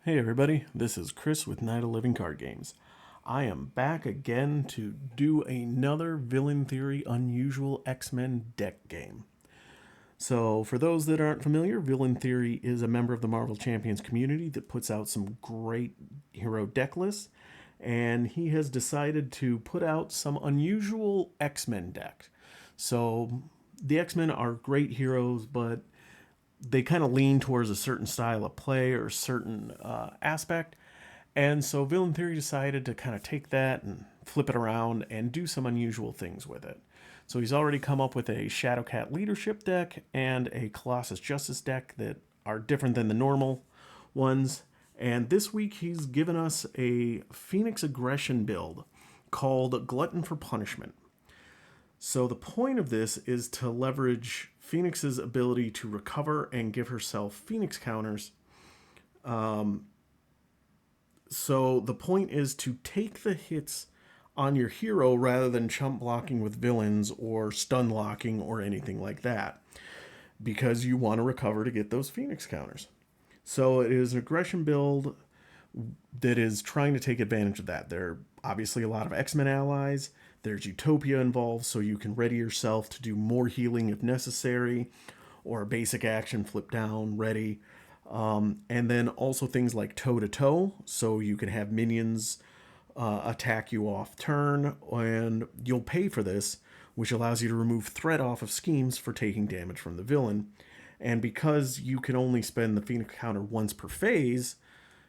Hey everybody, this is Chris with Night of Living Card Games. I am back again to do another Villain Theory Unusual X-Men deck game. So, for those that aren't familiar, Villain Theory is a member of the Marvel Champions community that puts out some great hero deck lists, and he has decided to put out some unusual X-Men deck. So, the X-Men are great heroes, but they kind of lean towards a certain style of play or a certain aspect. And so Villain Theory decided to kind of take that and flip it around and do some unusual things with it. So he's already come up with a Shadowcat leadership deck and a Colossus Justice deck that are different than the normal ones. And this week he's given us a Phoenix Aggression build called Glutton for Punishment. So the point of this is to leverage Phoenix's ability to recover and give herself Phoenix counters. So the point is to take the hits on your hero rather than chump blocking with villains or stun locking or anything like that, because you want to recover to get those Phoenix counters. So it is an aggression build that is trying to take advantage of that. There are obviously a lot of X-Men allies. There's Utopia involved, so you can ready yourself to do more healing if necessary, or a basic action, flip down, ready. And then also things like toe-to-toe, so you can have minions attack you off turn, and you'll pay for this, which allows you to remove threat off of schemes for taking damage from the villain. And because you can only spend the Phoenix counter once per phase,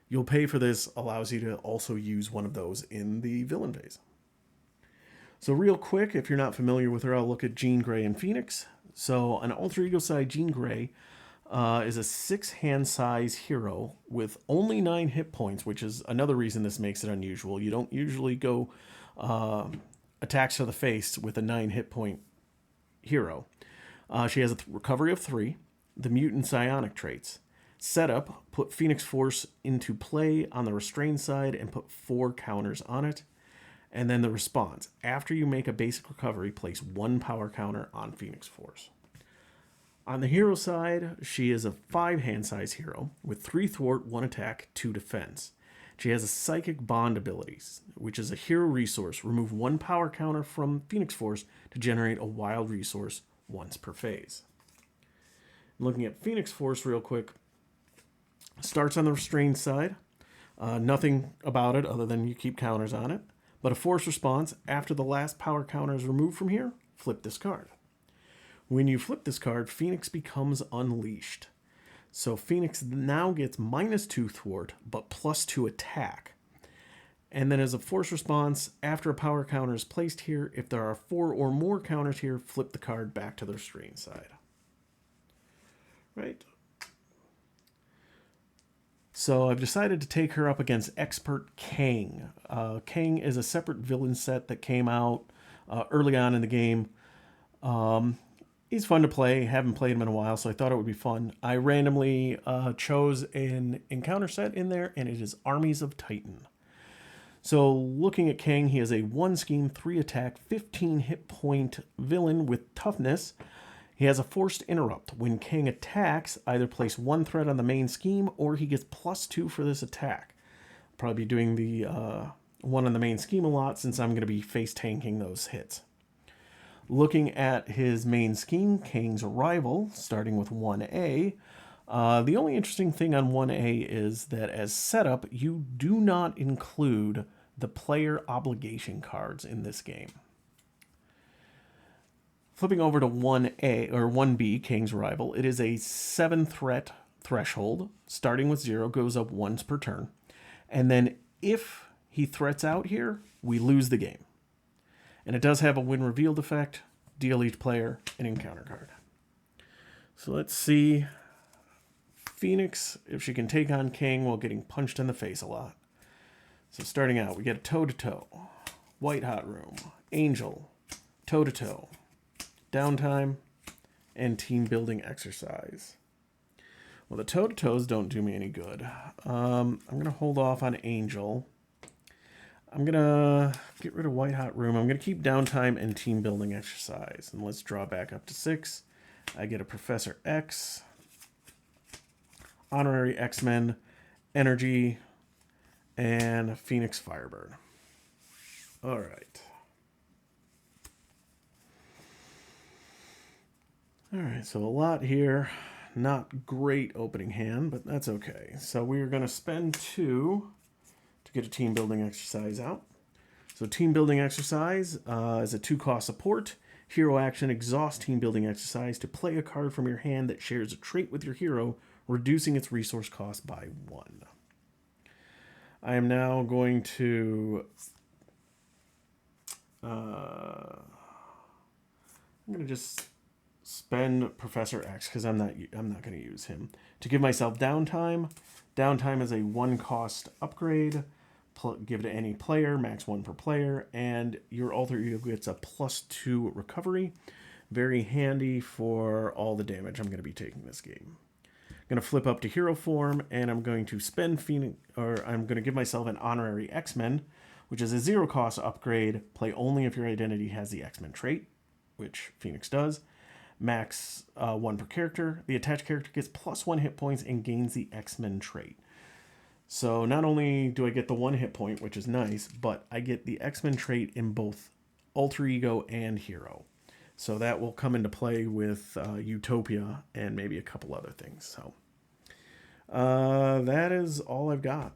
you'll pay for this, allows you to also use one of those in the villain phase. So real quick, if you're not familiar with her, I'll look at Jean Grey and Phoenix. So an alter ego side Jean Grey is a 6-hand size hero with only 9 hit points, which is another reason this makes it unusual. You don't usually go attacks to the face with a 9 hit point hero. She has a recovery of 3, the mutant psionic traits. Setup, put Phoenix Force into play on the restrained side and put 4 counters on it. And then the response, after you make a basic recovery, place 1 power counter on Phoenix Force. On the hero side, she is a 5-hand size hero with 3 thwart, 1 attack, 2 defense. She has a Psychic Bond abilities, which is a hero resource. Remove 1 power counter from Phoenix Force to generate a wild resource once per phase. Looking at Phoenix Force real quick, starts on the restrained side. Nothing about it other than you keep counters on it. But a force response, after the last power counter is removed from here, flip this card. When you flip this card, Phoenix becomes unleashed. So Phoenix now gets -2 thwart, but +2 attack. And then as a force response, after a power counter is placed here, if there are 4 or more counters here, flip the card back to the restrained side. Right? So I've decided to take her up against Expert Kang. Kang is a separate villain set that came out early on in the game. He's fun to play. Haven't played him in a while, so I thought it would be fun. I randomly chose an encounter set in there, and it is Armies of Titan. So looking at Kang, he is a 1 scheme, 3 attack, 15 hit point villain with toughness. He has a forced interrupt. When Kang attacks, either place 1 threat on the main scheme or he gets +2 for this attack. Probably be doing the one on the main scheme a lot since I'm going to be face tanking those hits. Looking at his main scheme, Kang's Arrival, starting with 1A. The only interesting thing on 1A is that as setup, you do not include the player obligation cards in this game. Flipping over to 1A or 1B, Kang's Arrival, it is a 7 threat threshold. Starting with 0, goes up once per turn. And then if he threats out here, we lose the game. And it does have a win revealed effect. Deal each player an encounter card. So let's see Phoenix, if she can take on Kang while getting punched in the face a lot. So starting out, we get a toe-to-toe, White Hot Room, Angel, toe-to-toe, downtime, and team building exercise. Well, the toe-to-toes don't do me any good. I'm going to hold off on Angel. I'm going to get rid of White Hot Room. I'm going to keep downtime and team building exercise. And let's draw back up to 6. I get a Professor X, Honorary X-Men, energy, and Phoenix Firebird. All right. All right, so a lot here. Not great opening hand, but that's okay. So we're going to spend 2 to get a team building exercise out. So team building exercise is a 2-cost support. Hero action, exhaust team building exercise to play a card from your hand that shares a trait with your hero, reducing its resource cost by 1. I am now going to I'm going to just spend Professor X because I'm not going to use him to give myself downtime. Downtime is a 1-cost upgrade. Give it to any player, max 1 per player, and your alter ego gets a +2 recovery. Very handy for all the damage I'm going to be taking this game. I'm going to flip up to hero form, and I'm going to spend Phoenix, or I'm going to give myself an honorary X-Men, which is a 0-cost upgrade. Play only if your identity has the X-Men trait, which Phoenix does. Max 1 per character. The attached character gets +1 hit points and gains the X-Men trait. So not only do I get the 1 hit point, which is nice, but I get the X-Men trait in both alter ego and hero. So that will come into play with Utopia and maybe a couple other things. So that is all I've got.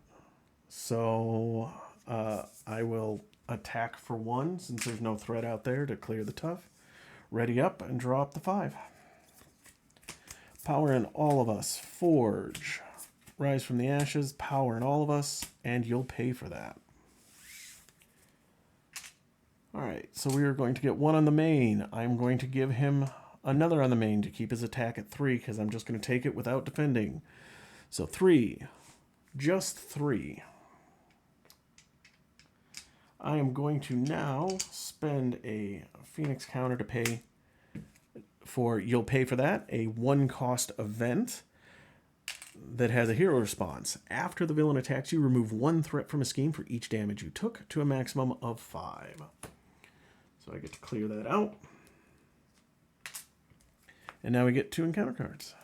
So I will attack for 1 since there's no threat out there to clear the tough. Ready up and draw up the 5. Power in all of us. Forge. Rise from the ashes. Power in all of us. And you'll pay for that. Alright, so we are going to get 1 on the main. I'm going to give him another on the main to keep his attack at 3 because I'm just going to take it without defending. So 3. Just 3. I am going to now spend a Phoenix counter to pay for, you'll pay for that, a 1-cost event that has a hero response. After the villain attacks you, remove 1 threat from a scheme for each damage you took to a maximum of 5. So I get to clear that out. And now we get 2 encounter cards.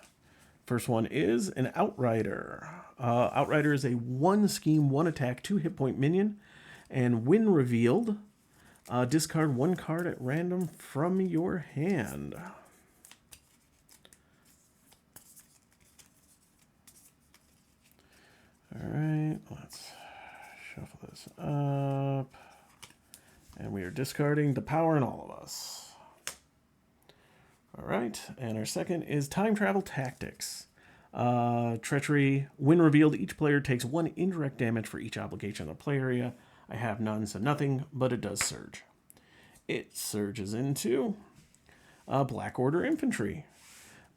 First one is an Outrider. Outrider is a 1 scheme, 1 attack, 2 hit point minion. And when revealed, discard 1 card at random from your hand. Alright, let's shuffle this up. And we are discarding the power in all of us. Alright, and our second is Time Travel Tactics. Treachery. When revealed, each player takes 1 indirect damage for each obligation in the play area. I have none, so nothing, but it does surge. It surges into Black Order Infantry.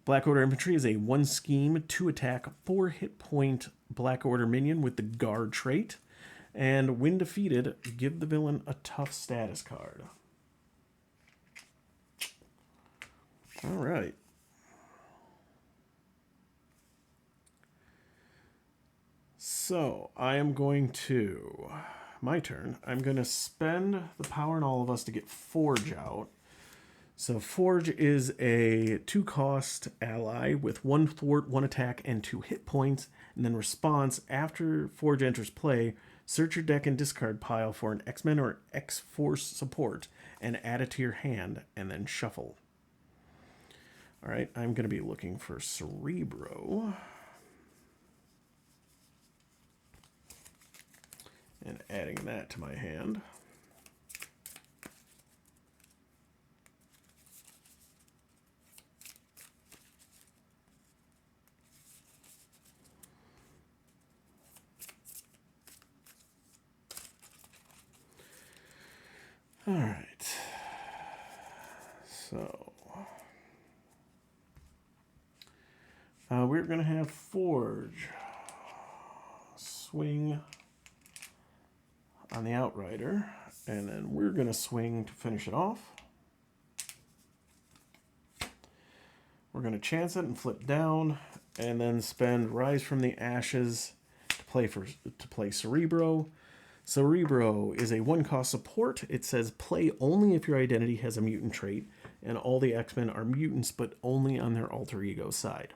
Black Order Infantry is a 1 scheme, 2 attack, 4 hit point Black Order minion with the guard trait. And when defeated, give the villain a tough status card. Alright. So, I am going to, my turn, I'm going to spend the power in all of us to get Forge out. So Forge is a 2-cost ally with 1 thwart, 1 attack, and 2 hit points. And then response, after Forge enters play, search your deck and discard pile for an X-Men or X-Force support and add it to your hand, and then shuffle. Alright, I'm going to be looking for Cerebro. And adding that to my hand. All right. So we're going to have Forge swing on the Outrider, and then we're going to swing to finish it off. We're going to chance it and flip down, and then spend Rise from the Ashes to play Cerebro. Cerebro is a 1-cost support. It says play only if your identity has a mutant trait, and all the X-Men are mutants, but only on their alter ego side.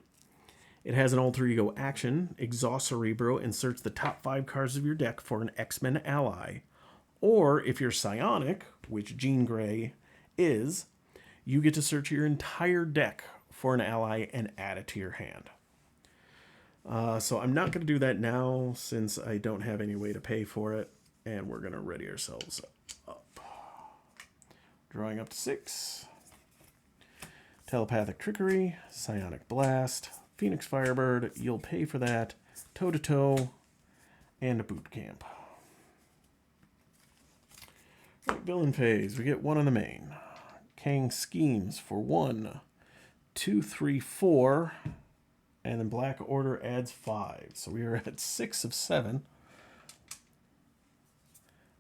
It has an alter ego action. Exhaust Cerebro and search the top 5 cards of your deck for an X-Men ally. Or if you're psionic, which Jean Grey is, you get to search your entire deck for an ally and add it to your hand. So I'm not going to do that now since I don't have any way to pay for it. And we're going to ready ourselves up. Drawing up to 6. Telepathic Trickery, Psionic Blast, Phoenix Firebird, you'll pay for that, Toe-to-Toe, and a Boot Camp. Right, villain phase, we get 1 on the main. Kang schemes for 1, 2, 3, 4, and then Black Order adds 5. So we are at 6 of 7.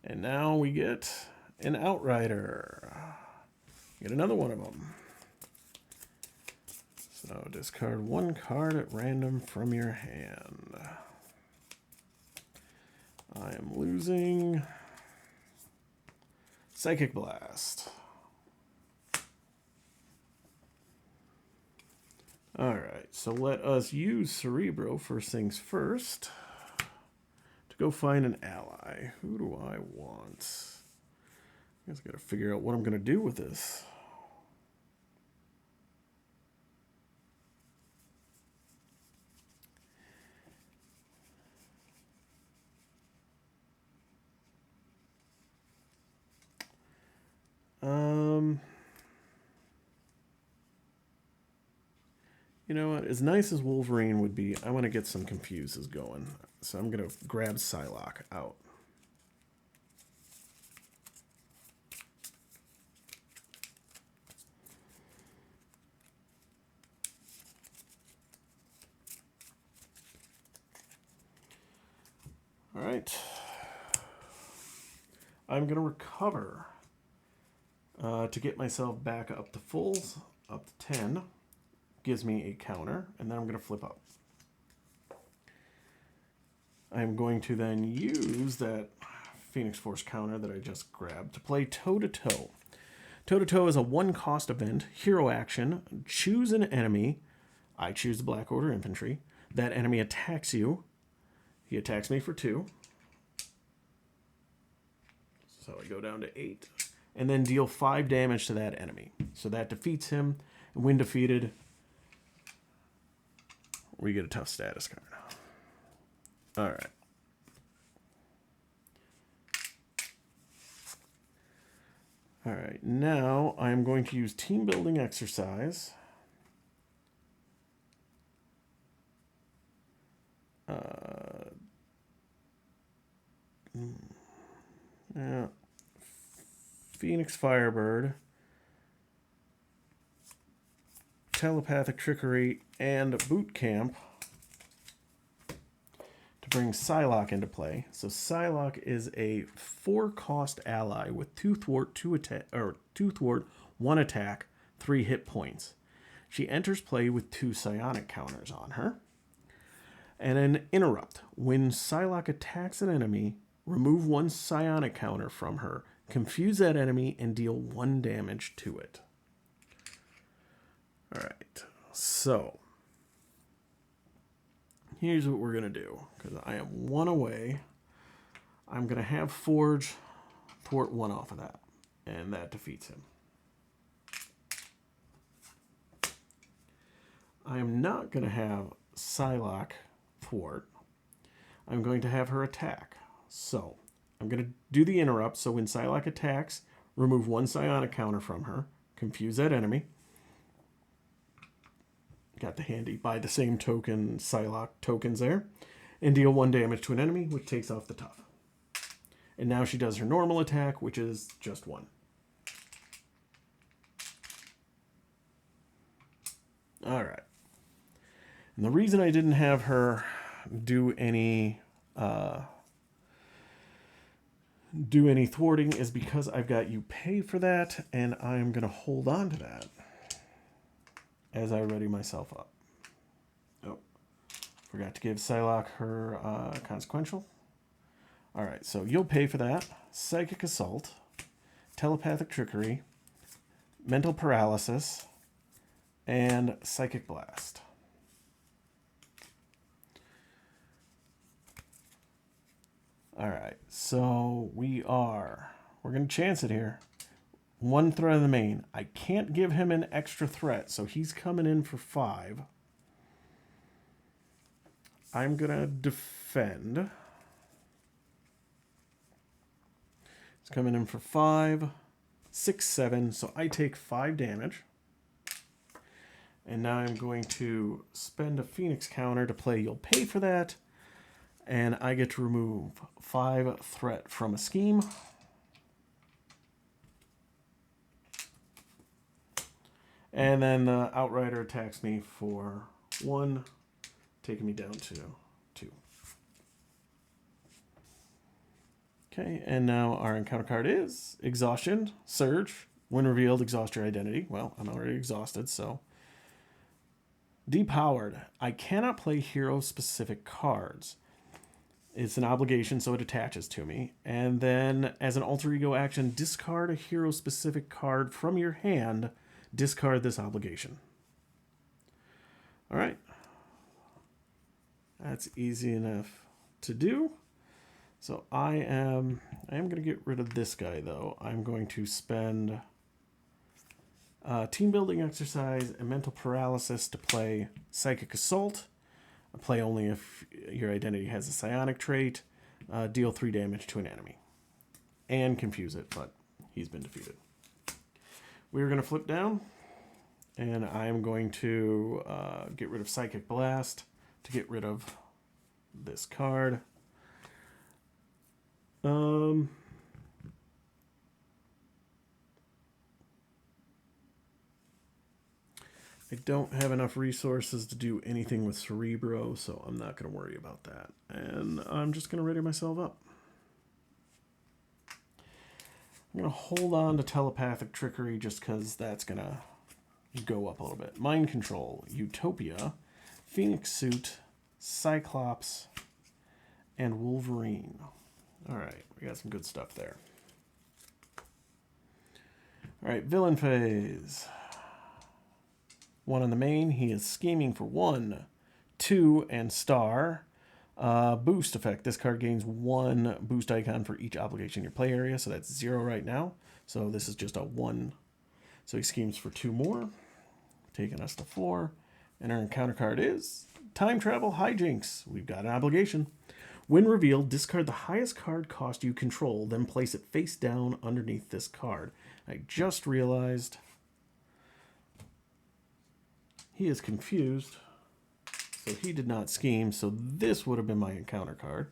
And now we get an Outrider. Get another one of them. So discard 1 card at random from your hand. I am losing Psychic Blast. Alright, so let us use Cerebro, first things first, to go find an ally. Who do I want? I guess I gotta figure out what I'm gonna do with this. You know what? As nice as Wolverine would be, I want to get some Confuses going. So I'm going to grab Psylocke out. All right. I'm going to recover to get myself back up to fulls, up to 10. Gives me a counter, and then I'm going to flip up. I'm going to then use that Phoenix Force counter that I just grabbed to play Toe-to-Toe. Toe-to-Toe is a 1-cost event, hero action. Choose an enemy. I choose the Black Order Infantry. That enemy attacks you. He attacks me for 2. So I go down to 8. And then deal 5 damage to that enemy. So that defeats him. When defeated, we get a tough status card. All right. All right. Now I'm going to use team building exercise. Yeah. Phoenix Firebird. Telepathic Trickery, and Boot Camp to bring Psylocke into play. So Psylocke is a 4-cost ally with 2 thwart, 2 thwart, 1 attack, 3 hit points. She enters play with 2 psionic counters on her. And an interrupt. When Psylocke attacks an enemy, remove 1 psionic counter from her, confuse that enemy, and deal 1 damage to it. All right, so here's what we're going to do. Because I am 1 away, I'm going to have Forge thwart 1 off of that. And that defeats him. I am not going to have Psylocke thwart. I'm going to have her attack. So I'm going to do the interrupt. So when Psylocke attacks, remove 1 psionic counter from her. Confuse that enemy. Got the handy by the same token Psylocke tokens there. And deal 1 damage to an enemy, which takes off the tough. And now she does her normal attack, which is just 1. All right. And the reason I didn't have her do any thwarting is because I've got you pay for that, and I'm going to hold on to that as I ready myself up. Oh, forgot to give Psylocke her consequential. All right, so you'll pay for that. Psychic Assault, Telepathic Trickery, Mental Paralysis, and Psychic Blast. All right, so we're going to chance it here. One threat of the main. I can't give him an extra threat, so he's coming in for 5. I'm going to defend. It's coming in for 5, 6, 7, so I take 5 damage. And now I'm going to spend a Phoenix counter to play You'll Pay for That. And I get to remove 5 threat from a scheme. And then the Outrider attacks me for 1, taking me down to 2. Okay, and now our encounter card is Exhaustion, Surge. When revealed, exhaust your identity. Well, I'm already exhausted, so... Depowered. I cannot play hero-specific cards. It's an obligation, so it attaches to me. And then, as an alter ego action, discard a hero-specific card from your hand. Discard this obligation. All right. That's easy enough to do. So I am going to get rid of this guy, though. I'm going to spend team building exercise and mental paralysis to play Psychic Assault. I play only if your identity has a psionic trait. Deal 3 damage to an enemy. And confuse it, but he's been defeated. We're going to flip down. And I'm going to get rid of Psychic Blast to get rid of this card. I don't have enough resources to do anything with Cerebro, so I'm not going to worry about that. And I'm just going to ready myself up. I'm going to hold on to Telepathic Trickery just because that's going to go up a little bit. Mind Control, Utopia, Phoenix Suit, Cyclops, and Wolverine. All right, we got some good stuff there. All right, villain phase. 1 on the main, he is scheming for 1, 2, and star. Boost effect. This card gains 1 boost icon for each obligation in your play area, so that's 0 right now. So this is just a 1. So he schemes for 2 more, taking us to 4. And our encounter card is Time Travel Hijinks. We've got an obligation. When revealed, discard the highest card cost you control, then place it face down underneath this card. I just realized he is confused, so he did not scheme, so this would have been my encounter card,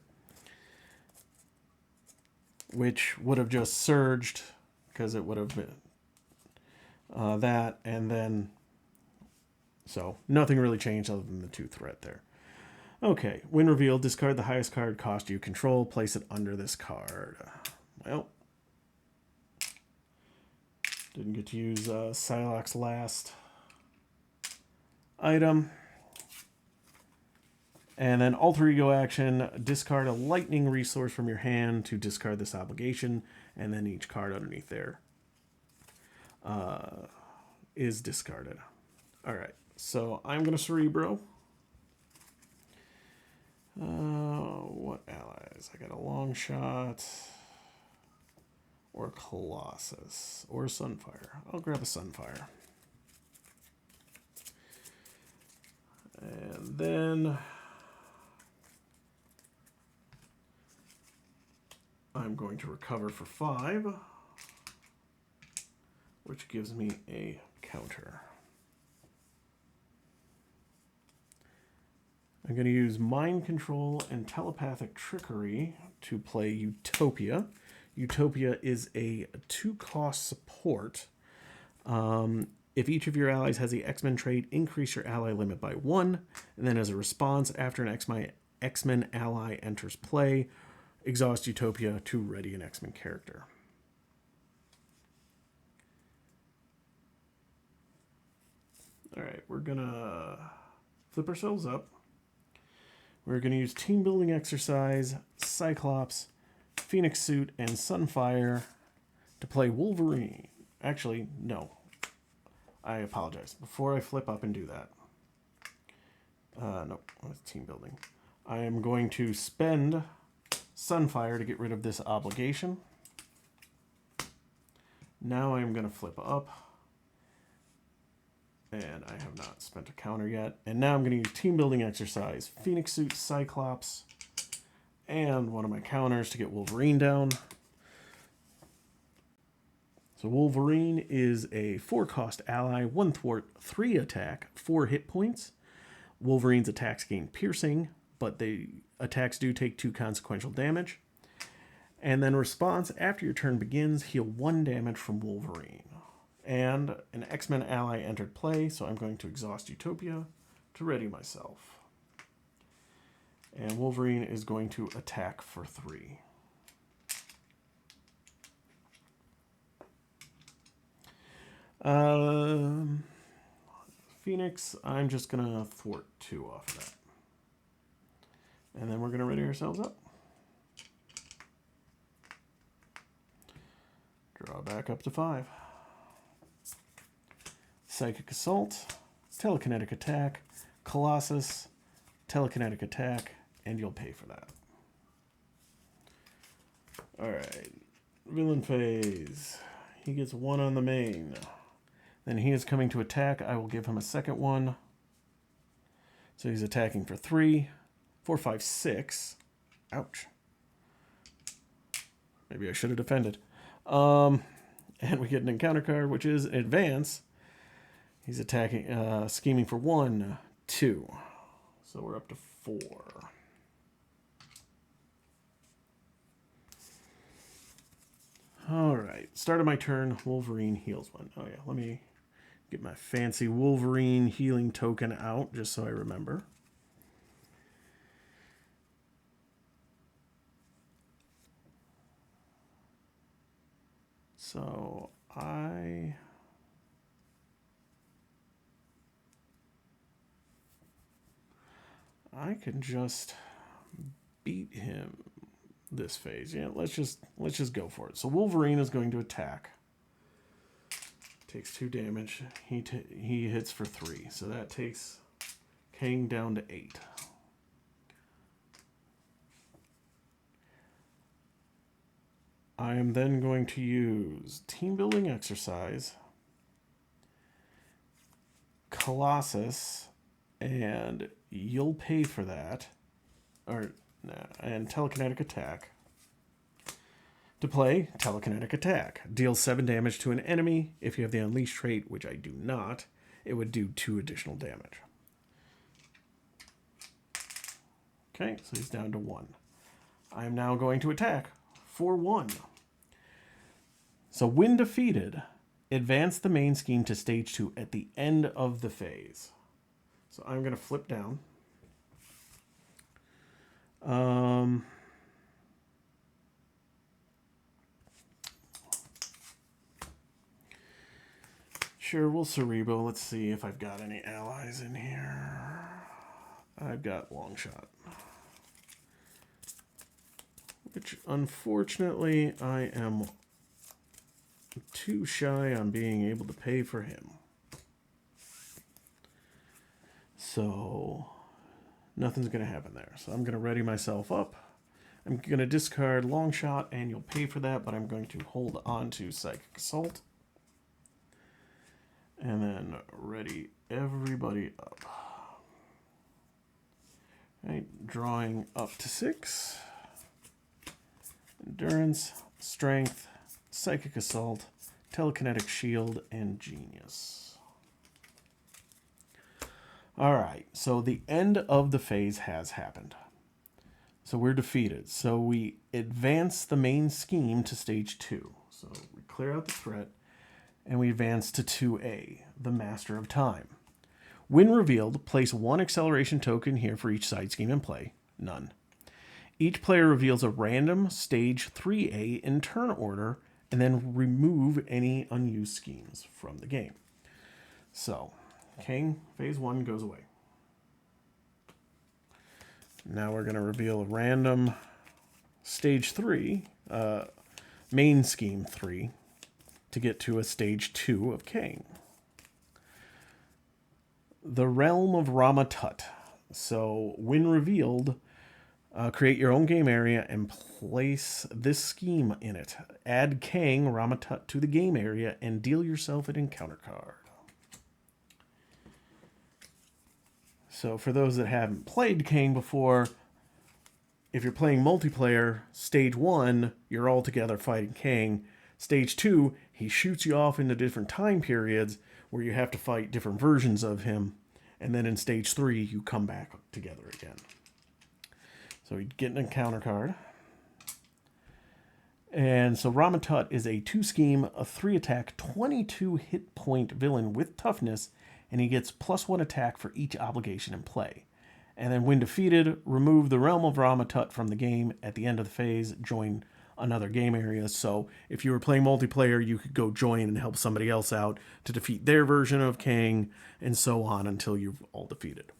which would have just surged, because it would have been that, and then, so nothing really changed other than the 2 threat there. Okay, when revealed, discard the highest card cost you control, place it under this card. Well, didn't get to use Psylocke's last item. And then alter ego action, discard a lightning resource from your hand to discard this obligation, and then each card underneath there is discarded. All right, so I'm going to Cerebro. What allies? I got a Long Shot, or Colossus, or Sunfire. I'll grab a Sunfire. And then I'm going to recover for 5, which gives me a counter. I'm going to use Mind Control and Telepathic Trickery to play Utopia. Utopia is a 2-cost support. If each of your allies has the X-Men trait, increase your ally limit by 1. And then as a response, after an X-Men ally enters play, exhaust Utopia to ready an X-Men character. All right, we're going to flip ourselves up. We're going to use Team Building Exercise, Cyclops, Phoenix Suit, and Sunfire to play Wolverine. Actually, no. I apologize. Before I flip up and do that. No, it's Team Building. I am going to spend Sunfire to get rid of this obligation. Now I'm going to flip up. And I have not spent a counter yet. And now I'm going to use Team Building Exercise, Phoenix Suit, Cyclops, and one of my counters to get Wolverine down. So Wolverine is a 4-cost ally, 1 thwart, 3 attack, 4 hit points. Wolverine's attacks gain piercing, but the attacks do take 2 consequential damage. And then response, after your turn begins, heal 1 damage from Wolverine. And an X-Men ally entered play, so I'm going to exhaust Utopia to ready myself. And Wolverine is going to attack for 3. Phoenix, I'm just going to thwart 2 off of that. And then we're going to ready ourselves up. Draw back up to 5. Psychic Assault, Telekinetic Attack, Colossus, Telekinetic Attack, and you'll pay for that. Alright, Villain Phase. He gets 1 on the main. Then he is coming to attack. I will give him a second one. So he's attacking for 3, 4, 5, 6. Ouch. Maybe I should have defended. And we get an encounter card, which is Advance. He's attacking, scheming for 1, 2. So we're up to 4. All right, start of my turn, Wolverine heals 1. Oh yeah, let me get my fancy Wolverine healing token out just so I remember. So I can just beat him this phase. Yeah, let's just go for it. So Wolverine is going to attack. Takes 2 damage. He hits for 3. So that takes Kang down to 8. I am then going to use Team Building Exercise, Colossus, and you'll pay for that. And Telekinetic Attack. To play, Telekinetic Attack. Deals 7 damage to an enemy. If you have the Unleash trait, which I do not, it would do 2 additional damage. Okay, so he's down to 1. I am now going to attack for 1. So when defeated, advance the main scheme to stage 2 at the end of the phase. So I'm going to flip down. Sure, we'll Cerebro. Let's see if I've got any allies in here. I've got Longshot. Which, unfortunately, I am too shy on being able to pay for him. So, nothing's going to happen there. So I'm going to ready myself up. I'm going to discard Longshot, and you'll pay for that, but I'm going to hold on to Psychic Assault. And then ready everybody up. Right, drawing up to 6. Endurance, Strength, Psychic Assault, Telekinetic Shield, and Genius. Alright, so the end of the phase has happened. So we're defeated. So we advance the main scheme to stage 2. So we clear out the threat, and we advance to 2A, the Master of Time. When revealed, place 1 acceleration token here for each side scheme in play. None. Each player reveals a random stage 3A in turn order, and then remove any unused schemes from the game. So, Kang, phase 1 goes away. Now we're going to reveal a random stage 3, main scheme 3, to get to a stage 2 of Kang. The Realm of Ramatut. So, when revealed, Create your own game area and place this scheme in it. Add Kang Ramatut to the game area and deal yourself an encounter card. So for those that haven't played Kang before, if you're playing multiplayer, stage 1, you're all together fighting Kang. Stage 2, he shoots you off into different time periods where you have to fight different versions of him. And then in stage 3, you come back together again. So you get an encounter card. And so Ramatut is a 2-scheme, a 3-attack, 22 hit point villain with toughness, and he gets +1 attack for each obligation in play. And then when defeated, remove the Realm of Ramatut from the game. At the end of the phase, join another game area. So if you were playing multiplayer, you could go join and help somebody else out to defeat their version of Kang, and so on until you've all defeated.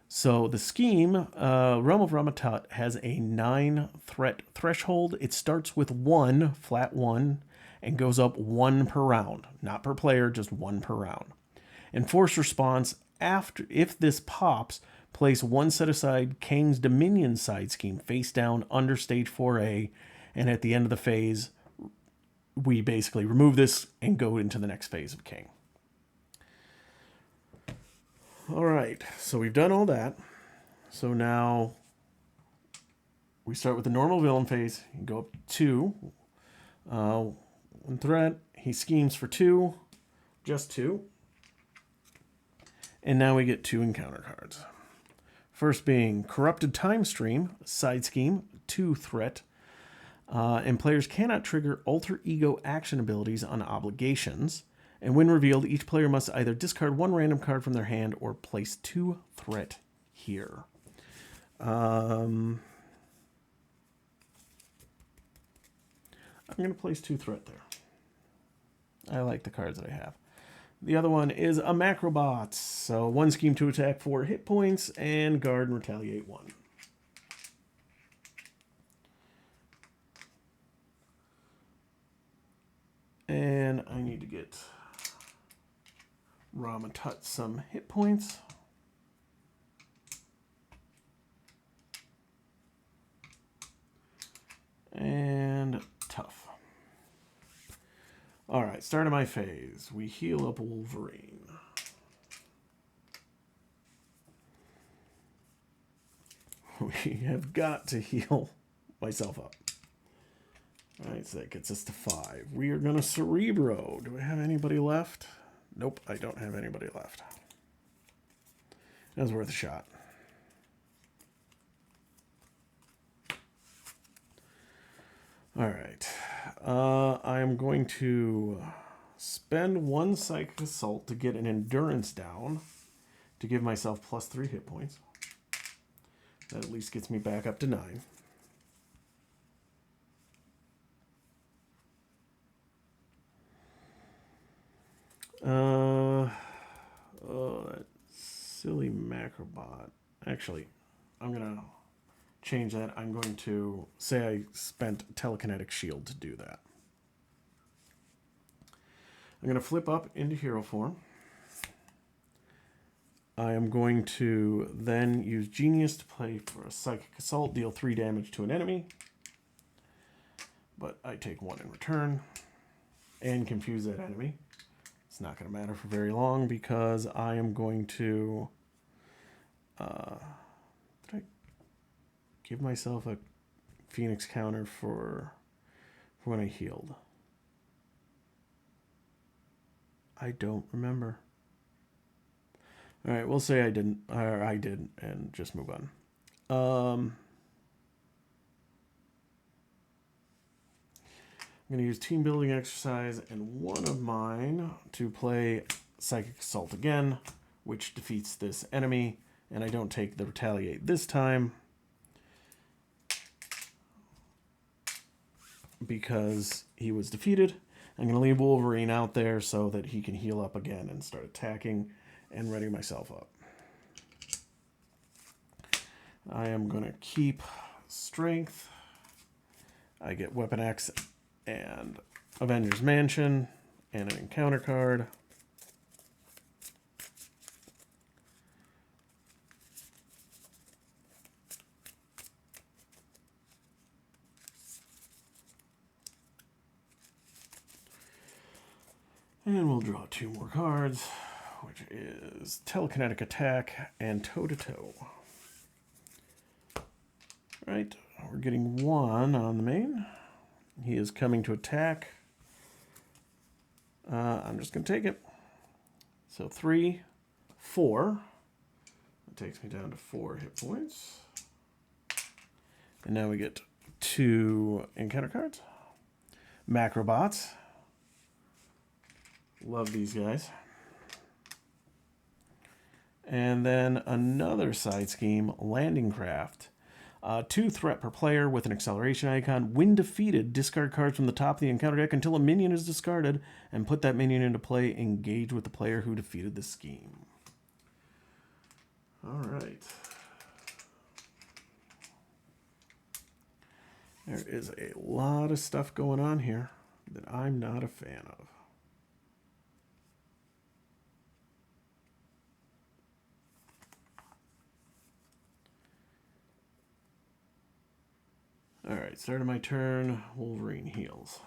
So the scheme, Realm of Ramatut, has a 9 threat threshold. It starts with 1, flat 1, and goes up 1 per round. Not per player, just 1 per round. Enforced response, if this pops, place 1 set aside Kang's Dominion side scheme face down under stage 4A, and at the end of the phase, we basically remove this and go into the next phase of Kang. All right, so we've done all that. So now we start with the normal villain phase. You go up 2. 1 threat. He schemes for 2. Just 2. And now we get 2 encounter cards. First being Corrupted Time Stream, side scheme, 2 threat. And players cannot trigger alter ego action abilities on obligations. And when revealed, each player must either discard 1 random card from their hand or place 2 threat here. I'm going to place 2 threat there. I like the cards that I have. The other one is a Macrobot. So 1 scheme, 2 attack, 4 hit points, and guard and retaliate 1. And I need to get Ramatut some hit points. And tough. All right, start of my phase. We heal up Wolverine. We have got to heal myself up. All right, so that gets us to 5. We are going to Cerebro. Do I have anybody left? Nope, I don't have anybody left. That was worth a shot. All right. I am going to spend 1 Psychic Assault to get an Endurance down to give myself +3 hit points. That at least gets me back up to 9. That silly Macrobot. Actually, I'm going to change that. I'm going to say I spent Telekinetic Shield to do that. I'm going to flip up into hero form. I am going to then use Genius to play for a Psychic Assault, deal 3 damage to an enemy. But I take 1 in return and confuse that enemy. It's not going to matter for very long because I am going to did I give myself a Phoenix counter for when I healed? I don't remember. All right, we'll say I didn't, or I did, and just move on. I'm going to use Team Building Exercise and 1 of mine to play Psychic Assault again, which defeats this enemy, and I don't take the Retaliate this time because he was defeated. I'm going to leave Wolverine out there so that he can heal up again and start attacking and ready myself up. I am going to keep Strength. I get Weapon X and Avengers Mansion and an encounter card. And we'll draw 2 more cards, which is Telekinetic Attack and Toe-to-Toe. Right, we're getting 1 on the main. He is coming to attack. I'm just going to take it. So 3, 4. That takes me down to 4 hit points. And now we get 2 encounter cards. Macrobots. Love these guys. And then another side scheme, Landing Craft. 2 threat per player with an acceleration icon. When defeated, discard cards from the top of the encounter deck until a minion is discarded and put that minion into play. Engage with the player who defeated the scheme. All right. There is a lot of stuff going on here that I'm not a fan of. All right, start of my turn, Wolverine heals.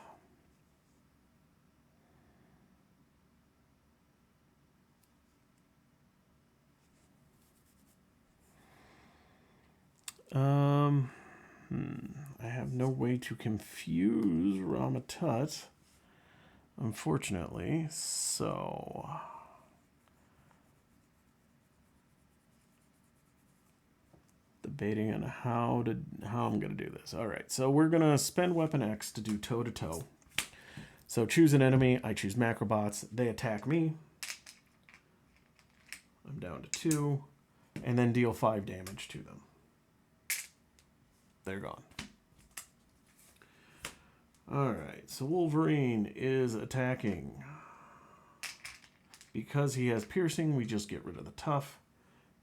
I have no way to confuse Ramatut, unfortunately, so debating on how I'm going to do this. All right, so we're going to spend Weapon X to do toe-to-toe. So choose an enemy. I choose Macrobots. They attack me. I'm down to 2. And then deal 5 damage to them. They're gone. All right, so Wolverine is attacking. Because he has piercing, we just get rid of the tough.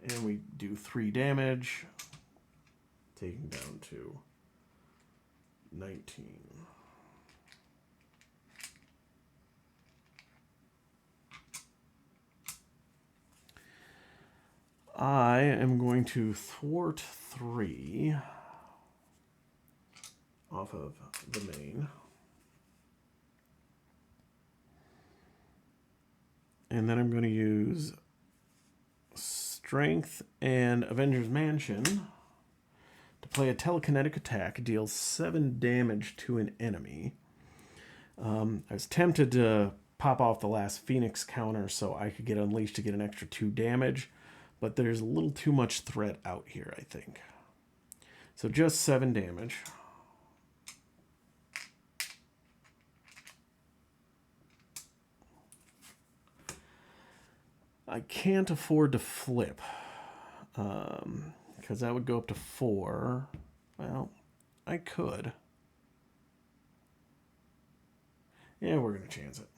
And we do 3 damage. Taking down to 19. I am going to thwart 3 off of the main. And then I'm going to use Strength and Avengers Mansion to play a telekinetic attack, deals 7 damage to an enemy. I was tempted to pop off the last Phoenix counter so I could get Unleashed to get an extra 2 damage, but there's a little too much threat out here, I think. So just 7 damage. I can't afford to flip, because that would go up to 4. Well, I could. Yeah, we're going to chance it.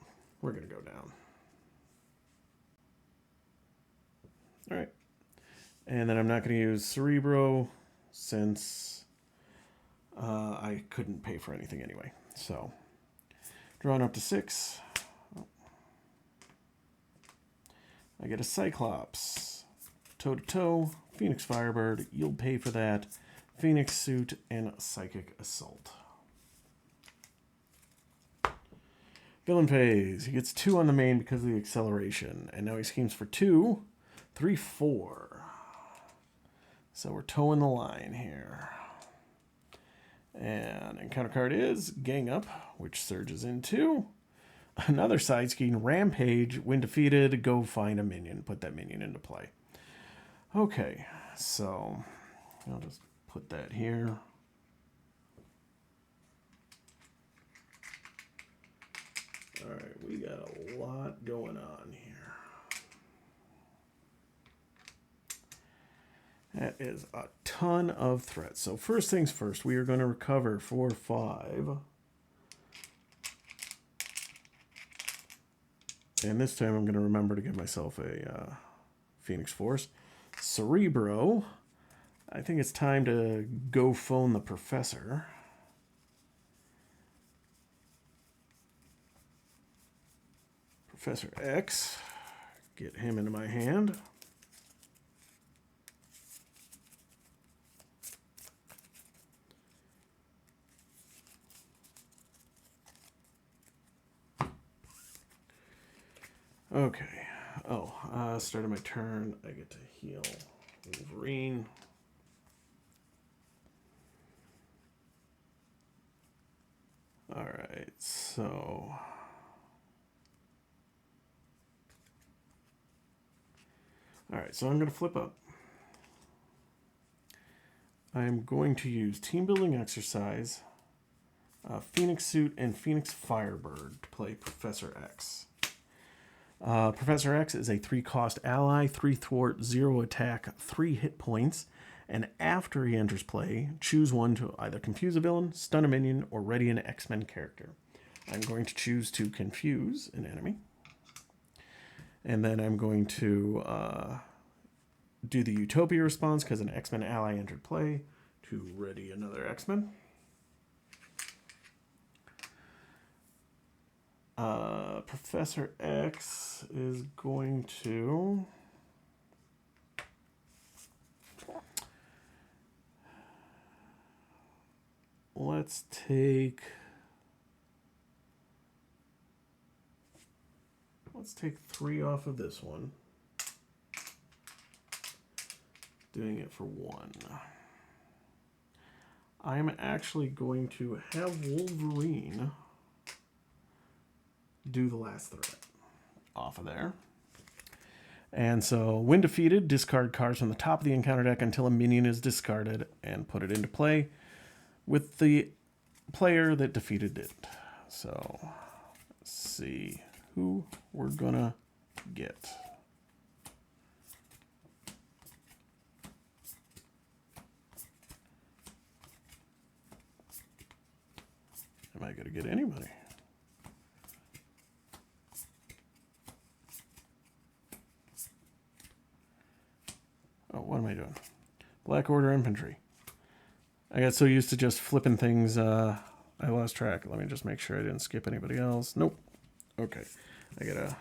We're going to go down. All right. And then I'm not going to use Cerebro since I couldn't pay for anything anyway. So, drawing up to 6. I get a Cyclops, Toe-to-Toe, Phoenix Firebird, you'll pay for that, Phoenix Suit, and Psychic Assault. Villain phase. He gets 2 on the main because of the acceleration, and now he schemes for 2, 3, 4. So we're towing the line here. And encounter card is Gang Up, which surges into another side scheme, Rampage. When defeated, go find a minion. Put that minion into play. Okay, so I'll just put that here. All right, we got a lot going on here. That is a ton of threats. So first things first, we are going to recover 4, 5. And this time I'm going to remember to give myself a Phoenix Force. Cerebro. I think it's time to go phone the professor. Professor X. Get him into my hand. Okay. Oh, starting my turn, I get to heal Wolverine. Alright, so... Alright, so I'm going to flip up. I'm going to use Team Building Exercise, Phoenix Suit, and Phoenix Firebird to play Professor X. Professor X is a 3-cost ally, 3 thwart, 0 attack, 3 hit points, and after he enters play, choose one to either confuse a villain, stun a minion, or ready an X-Men character. I'm going to choose to confuse an enemy. And then I'm going to do the Utopia response because an X-Men ally entered play to ready another X-Men. Professor X is going to... Let's take 3 off of this one. Doing it for 1. I'm actually going to have Wolverine do the last threat off of there. And so, when defeated, discard cards from the top of the encounter deck until a minion is discarded and put it into play with the player that defeated it. So, let's see who we're gonna get. Am I gonna get anybody? Oh, what am I doing? Black Order Infantry. I got so used to just flipping things, I lost track. Let me just make sure I didn't skip anybody else. Nope. Okay. I gotta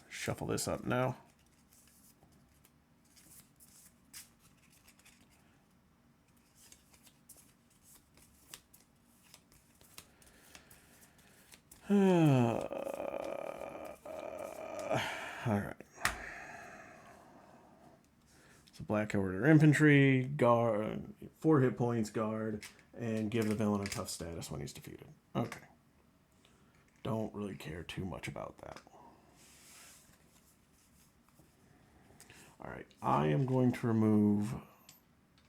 shuffle this up now. Alright. So Black Order Infantry, guard, 4 hit points, guard, and give the villain a tough status when he's defeated. Okay. Don't really care too much about that. Alright, I am going to remove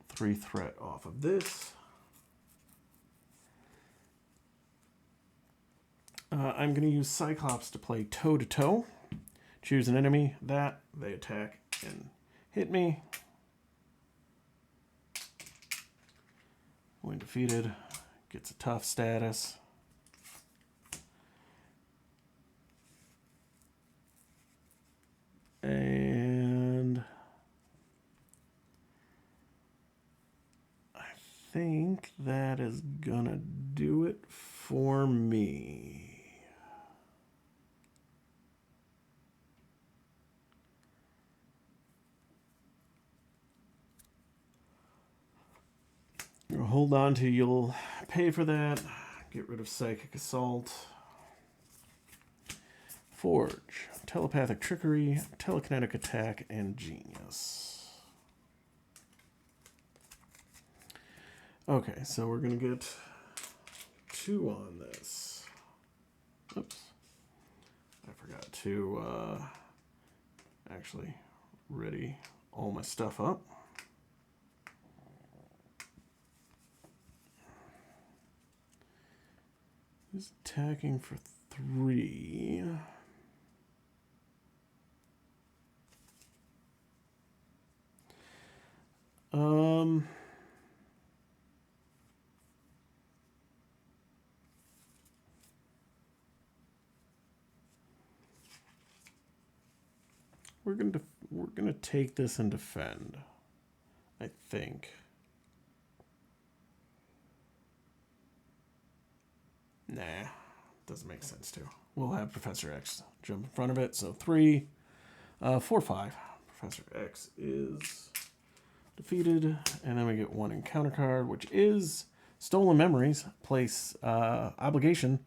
3 threat off of this. I'm going to use Cyclops to play toe-to-toe. Choose an enemy that they attack and hit me. When defeated, gets a tough status. And I think that is gonna do it for me. Hold on to you'll pay for that. Get rid of Psychic Assault. Forge, Telepathic Trickery, Telekinetic Attack, and Genius. Okay, so we're going to get 2 on this. Oops. I forgot to actually ready all my stuff up. He's attacking for 3. We're gonna take this and defend, I think. Nah, doesn't make sense to. We'll have Professor X jump in front of it. So 3, 4, 5. Professor X is defeated, and then we get 1 encounter card, which is Stolen Memories. Place obligation.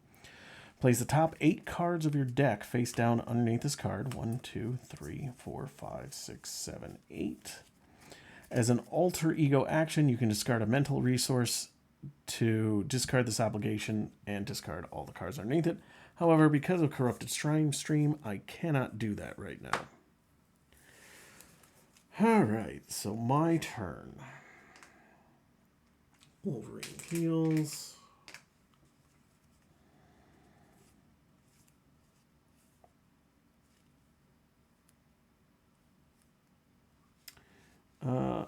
Place the top 8 cards of your deck face down underneath this card. 1, 2, 3, 4, 5, 6, 7, 8. As an alter ego action, you can discard a mental resource to discard this obligation and discard all the cards underneath it. However, because of Corrupted Stream, I cannot do that right now. Alright, so my turn. Wolverine heals.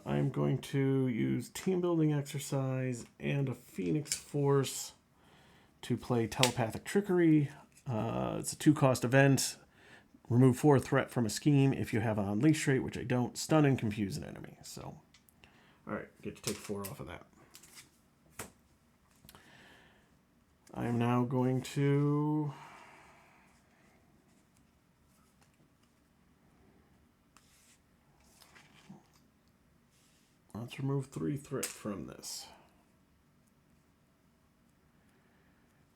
I'm going to use Team Building Exercise and a Phoenix Force to play Telepathic Trickery. It's a 2-cost event. Remove 4 threat from a scheme if you have an Unleash trait, which I don't. Stun and confuse an enemy. So, alright, get to take 4 off of that. I am now going to... Let's remove 3 threat from this.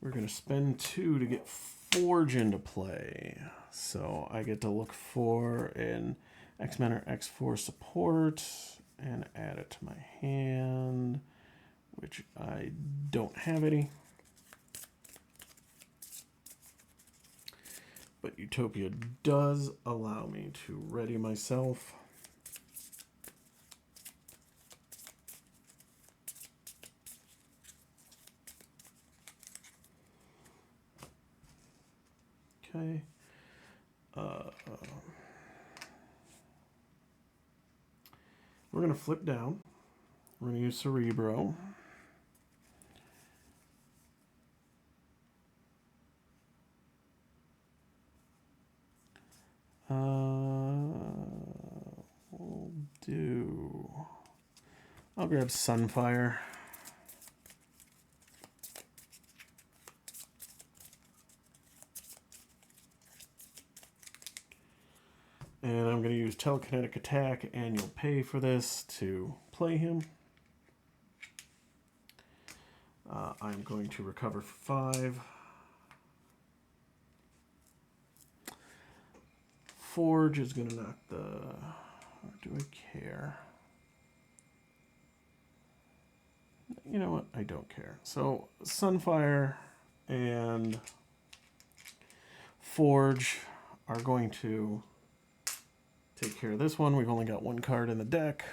We're going to spend 2 to get Forge into play. So I get to look for an X-Men or X4 support and add it to my hand, which I don't have any. But Utopia does allow me to ready myself. Okay. We're going to flip down. We're going to use Cerebro. We'll do... I'll grab Sunfire. And I'm going to use Telekinetic Attack, and you'll pay for this to play him. I'm going to recover for 5. Forge is going to knock the... Or do I care? You know what? I don't care. So, Sunfire and Forge are going to take care of this one. We've only got 1 card in the deck.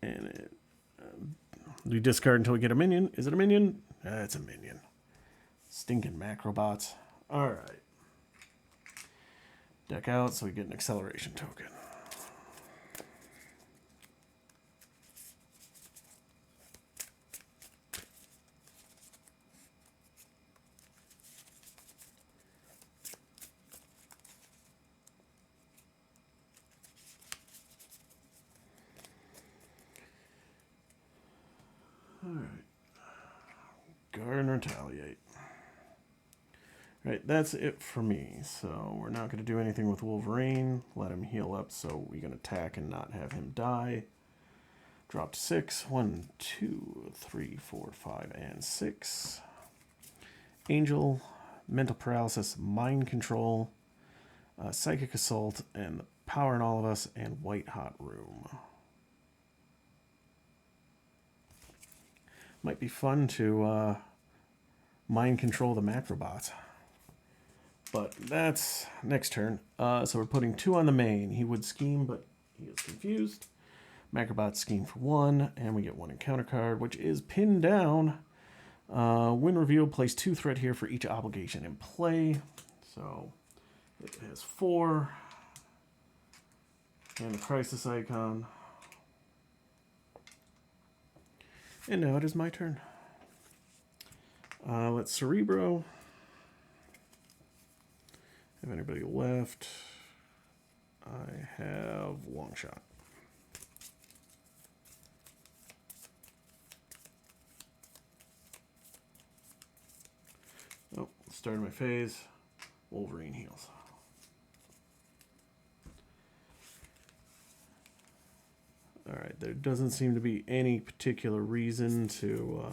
And it... we discard until we get a minion. Is it a minion? It's a minion. Stinking Macrobots. Alright. Deck out so we get an acceleration token. Alright. Guard and retaliate. Right, that's it for me. So we're not going to do anything with Wolverine. Let him heal up so we can attack and not have him die. Drop to 6. 1, 2, 3, 4, 5, and 6. Angel, Mental Paralysis, Mind Control, Psychic Assault, and the Power in All of Us, and White Hot Room. Might be fun to mind control the Macrobots. But that's next turn. So we're putting 2 on the main. He would scheme, but he is confused. Macrobots scheme for 1, and we get 1 encounter card, which is pinned down. When revealed, place 2 threat here for each obligation in play. So it has 4. And the crisis icon. And now it is my turn. Let's Cerebro. Have anybody left? I have Longshot. Oh, started my phase. Wolverine heals. Alright, there doesn't seem to be any particular reason to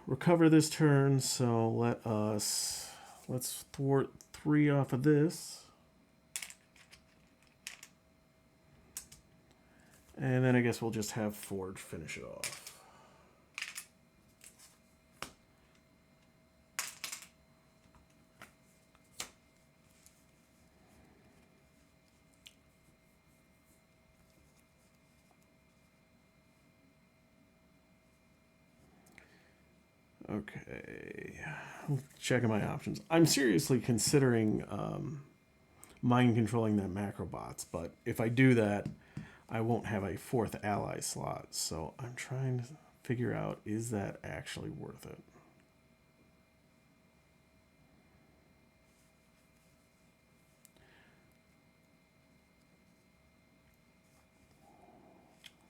recover this turn, so let's thwart 3 off of this. And then I guess we'll just have Forge finish it off. Okay, checking my options. I'm seriously considering mind controlling that Macrobots, but if I do that, I won't have a 4th ally slot. So I'm trying to figure out, is that actually worth it?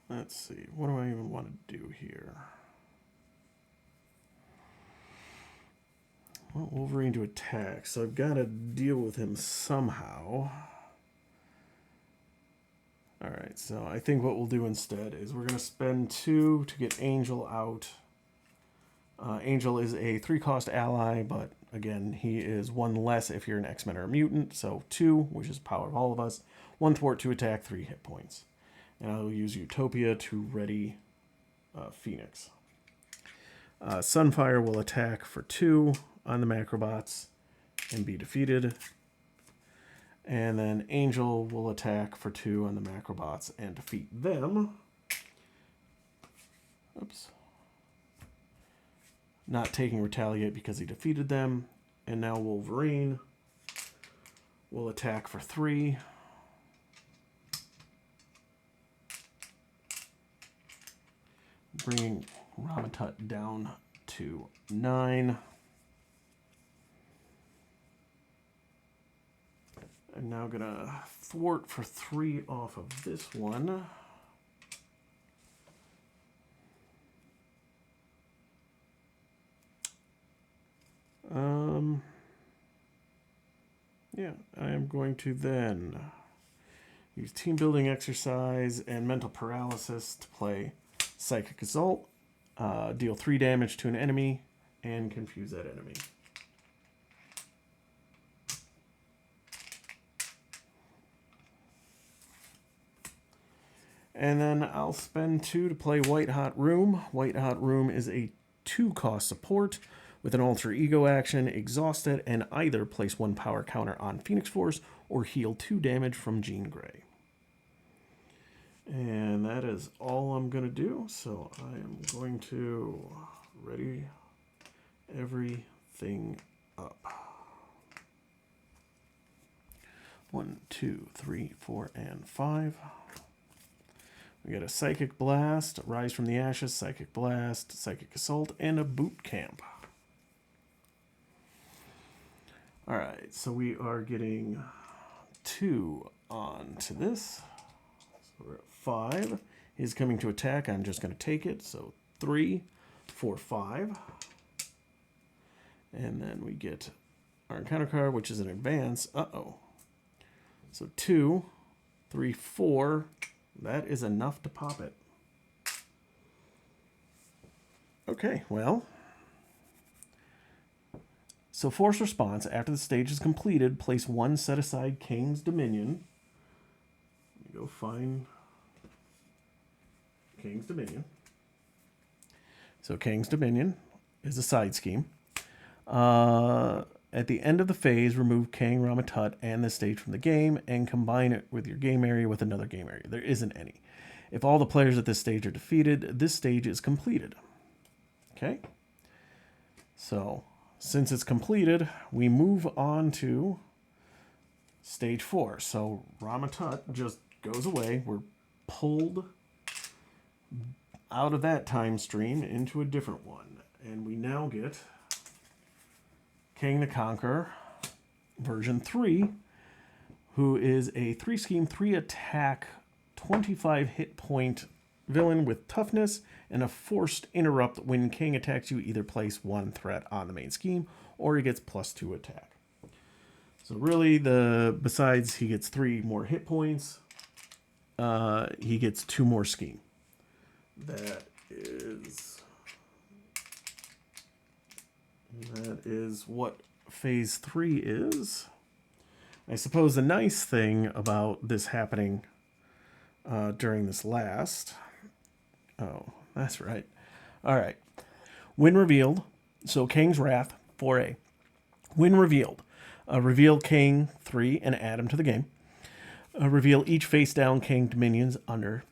Let's see, what do I even want to do here? Well, Wolverine to attack, so I've got to deal with him somehow. Alright, so I think what we'll do instead is we're going to spend 2 to get Angel out. Angel is a 3-cost ally, but again, he is 1 less if you're an X-Men or a mutant, so 2, which is power of all of us. 1 thwart to attack, 3 hit points. And I will use Utopia to ready Phoenix. Sunfire will attack for 2 on the Macrobots and be defeated. And then Angel will attack for 2 on the Macrobots and defeat them. Oops. Not taking Retaliate because he defeated them. And now Wolverine will attack for 3. Bringing Ramatut down to 9. I'm now going to thwart for 3 off of this one. Yeah, I am going to then use Team Building Exercise and Mental Paralysis to play Psychic Assault, deal 3 damage to an enemy, and confuse that enemy. And then I'll spend 2 to play White Hot Room. White Hot Room is a 2-cost support with an alter ego action, exhaust it, and either place 1 power counter on Phoenix Force or heal 2 damage from Jean Grey. And that is all I'm going to do. So I am going to ready everything up. 1, 2, 3, 4, and 5. We got a Psychic Blast, Rise from the Ashes, Psychic Blast, Psychic Assault, and a Boot Camp. Alright, so we are getting 2 onto this. So we're at 5. He's coming to attack. I'm just going to take it. So 3, 4, 5. And then we get our encounter card, which is an advance. Uh-oh. So 2, 3, 4. That is enough to pop it. Okay, well. So force response, after the stage is completed, place 1 set aside Kang's Dominion. Let me go find Kang's Dominion. So Kang's Dominion is a side scheme. At the end of the phase, remove Kang, Ramatut, and the stage from the game and combine it with your game area with another game area. There isn't any. If all the players at this stage are defeated, this stage is completed. Okay? So, since it's completed, we move on to stage 4. So, Ramatut just goes away. We're pulled out of that time stream into a different one. And we now get Kang the Conqueror, version 3, who is a 3-scheme, 3-attack, 25 hit point villain with toughness and a forced interrupt. When Kang attacks you, either place 1 threat on the main scheme or he gets +2 attack. So really, besides he gets 3 more hit points, he gets 2 more scheme. That is That is what phase 3 is. I suppose the nice thing about this happening during this last... Oh, that's right. All right. When revealed, so Kang's Wrath, 4A. When revealed, reveal Kang 3 and add him to the game. Reveal each face-down Kang Dominions under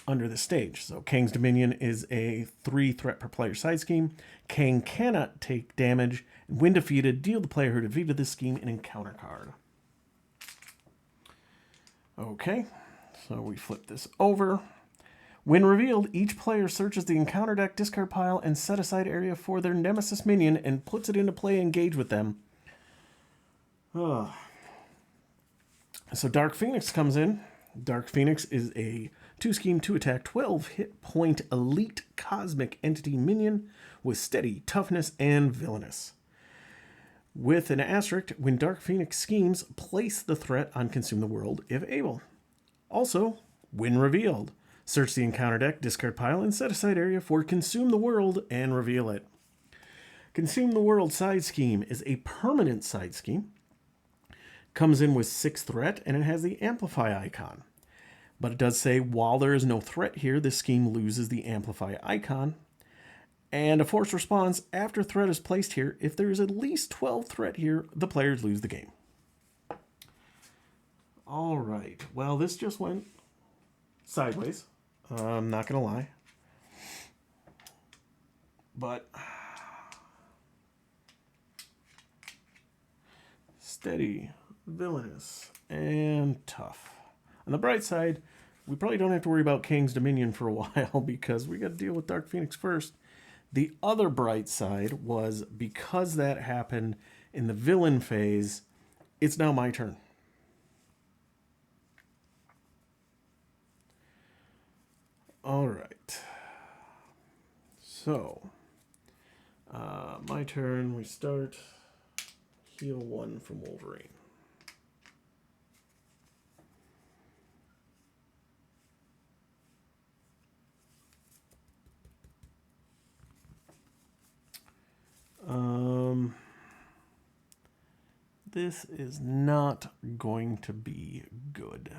the stage. So Kang's Dominion is a 3 threat per player side scheme. Kang cannot take damage. When defeated, deal the player who defeated this scheme an encounter card. Okay, so we flip this over. When revealed, each player searches the encounter deck discard pile and set aside area for their nemesis minion and puts it into play and engage with them. So Dark Phoenix comes in. Dark Phoenix is a 2-scheme, 2-attack, 12-hit point elite cosmic entity minion with steady, toughness, and villainous. With an asterisk, when Dark Phoenix schemes, place the threat on Consume the World if able. Also, when revealed, search the encounter deck, discard pile, and set aside area for Consume the World and reveal it. Consume the World side scheme is a permanent side scheme. Comes in with 6 threat, and it has the Amplify icon. But it does say, while there is no threat here, this scheme loses the Amplify icon. And a force response after threat is placed here. If there is at least 12 threat here, the players lose the game. All right. Well, this just went sideways. I'm not going to lie. But steady, villainous, and tough. On the bright side, we probably don't have to worry about Kang's Dominion for a while because we got to deal with Dark Phoenix first. The other bright side was because that happened in the villain phase, it's now my turn. All right. So, my turn. We start. Heal 1 from Wolverine. This is not going to be good.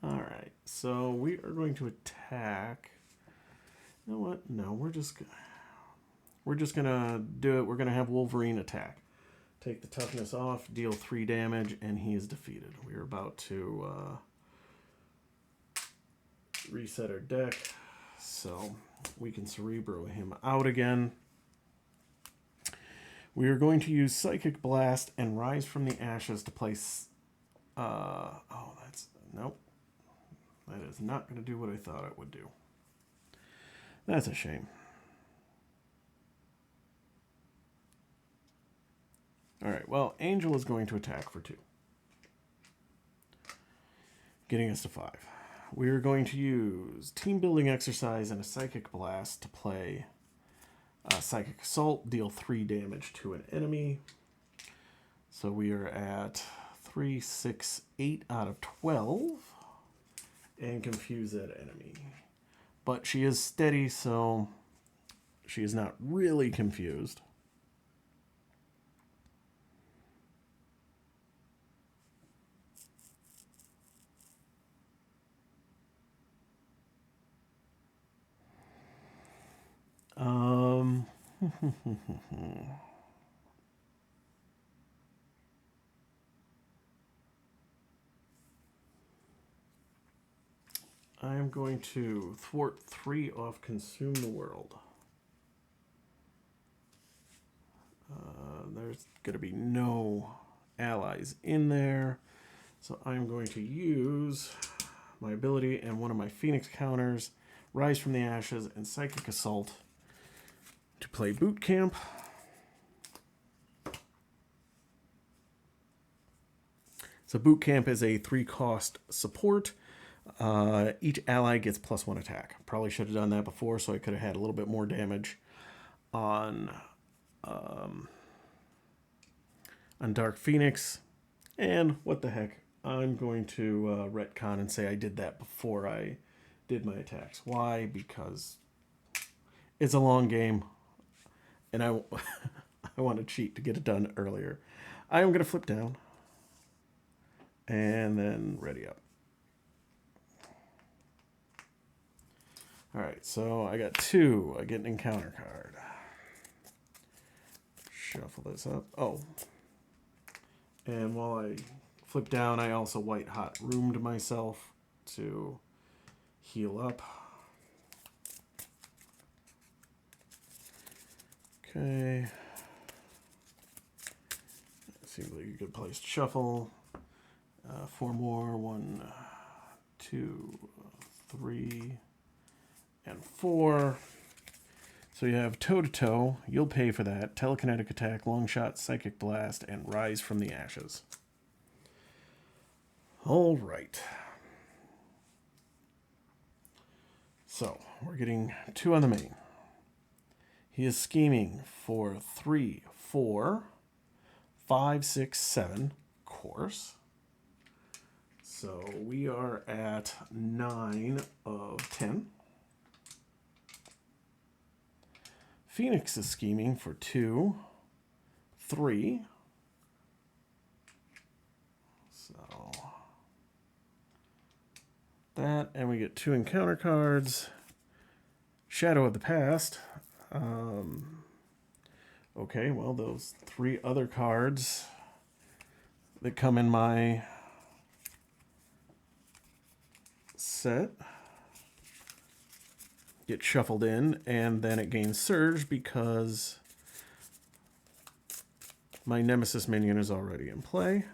All right, so we are going to attack. You know what? No, we're just gonna do it. We're gonna have Wolverine attack. Take the toughness off, deal 3 damage, and he is defeated. We're about to reset our deck, so we can Cerebro him out again. We are going to use Psychic Blast and Rise from the Ashes to place... Nope. That is not going to do what I thought it would do. That's a shame. All right, well, Angel is going to attack for 2. Getting us to 5. We are going to use Team Building Exercise and a Psychic Blast to play Psychic Assault, deal 3 damage to an enemy. So we are at 3, 6, 8 out of 12. And confuse that enemy. But she is steady, so she is not really confused. I am going to thwart 3 off Consume the World. There's going to be no allies in there. So I'm going to use my ability and one of my Phoenix counters, Rise from the Ashes and Psychic Assault, to play Boot Camp. So Boot Camp is a 3-cost support. Each ally gets +1 attack. Probably should have done that before, so I could have had a little bit more damage on Dark Phoenix. And what the heck, I'm going to retcon and say I did that before I did my attacks. Why? Because it's a long game, and I want to cheat to get it done earlier. I am going to flip down, and then ready up. All right, so I got 2. I get an encounter card. Shuffle this up. Oh. And while I flip down, I also white hot roomed myself to heal up. Okay. Seems like a good place to shuffle. 4 more. 1, 2, 3, and 4. So you have toe-to-toe, you'll pay for that, telekinetic attack, long shot, psychic blast, and rise from the ashes. All right. So we're getting 2 on the main. He is scheming for 3, 4, 5, 6, 7 course. So we are at 9 of 10. Phoenix is scheming for 2, 3. So that, and we get 2 encounter cards. Shadow of the Past. Okay, well, those 3 other cards that come in my set get shuffled in, and then it gains Surge because my Nemesis minion is already in play.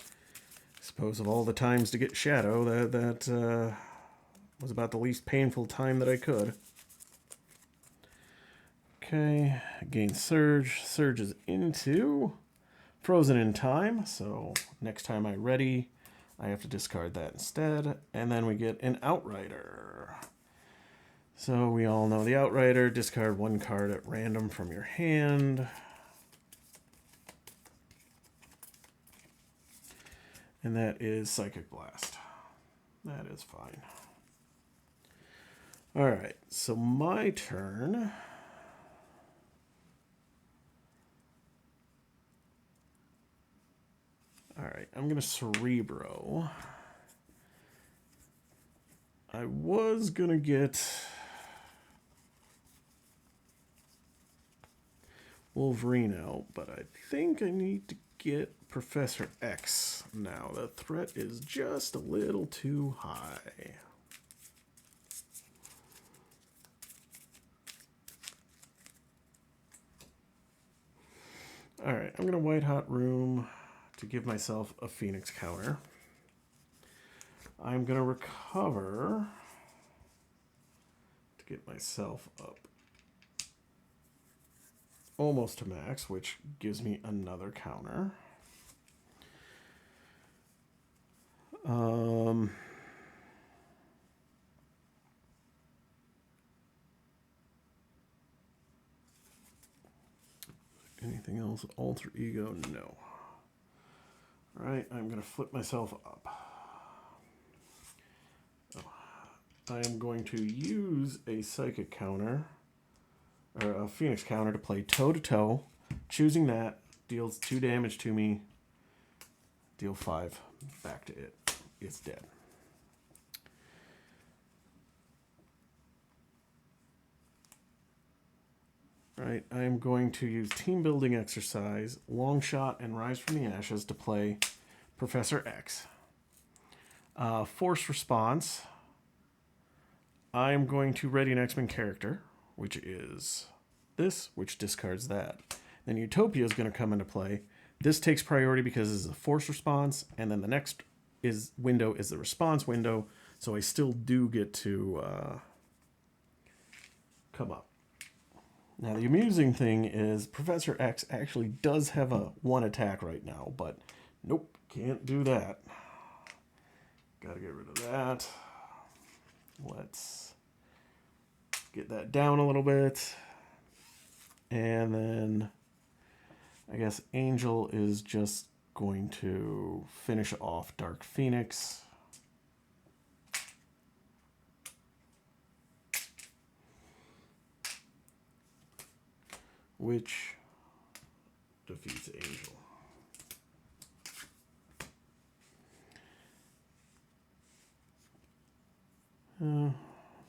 I suppose of all the times to get Shadow, that was about the least painful time that I could. Okay, gain Surge. Surge is into Frozen in Time, so next time I ready, I have to discard that instead. And then we get an Outrider. So we all know the Outrider. Discard 1 card at random from your hand. And that is Psychic Blast. That is fine. All right, so my turn. All right, I'm going to Cerebro. I was going to get Wolverine out, but I think I need to get Professor X now. The threat is just a little too high. All right, I'm going to White Hot Room to give myself a Phoenix counter. I'm going to recover to get myself up almost to max, which gives me another counter. Anything else? Alter Ego? No. All right, I'm going to flip myself up. I am going to use a Psychic counter, or a Phoenix counter, to play toe-to-toe. Choosing that deals 2 damage to me. Deal 5 back to it. It's dead. All right, I am going to use Team Building Exercise, Long Shot, and Rise from the Ashes to play Professor X. Force Response. I am going to ready an X-Men character, which is this, which discards that. Then Utopia is going to come into play. This takes priority because it's a force response, and then the next window is the response window, so I still do get to come up. Now, the amusing thing is Professor X actually does have a 1 attack right now, but nope, can't do that. Gotta get rid of that. Let's get that down a little bit. And then I guess Angel is just going to finish off Dark Phoenix. Which defeats Angel.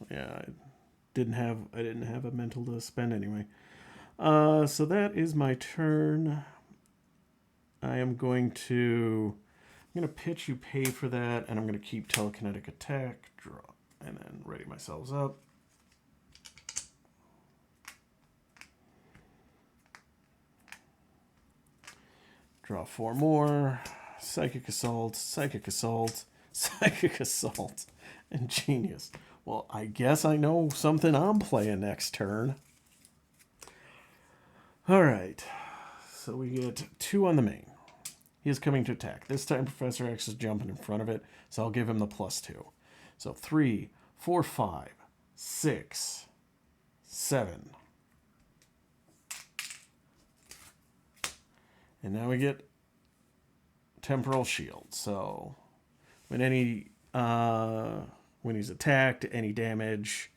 Yeah, I didn't have a mental to spend anyway. So that is my turn. I'm going to pitch, you pay for that, and I'm going to keep telekinetic attack, draw, and then ready myself up. Draw 4 more. Psychic Assault, Psychic Assault, Psychic Assault, and Genius. Well, I guess I know something I'm playing next turn. Alright, so we get 2 on the main. He is coming to attack. This time Professor X is jumping in front of it, so I'll give him the +2. So 3, 4, 5, 6, 7. And now we get Temporal Shield. So when when he's attacked, any damage,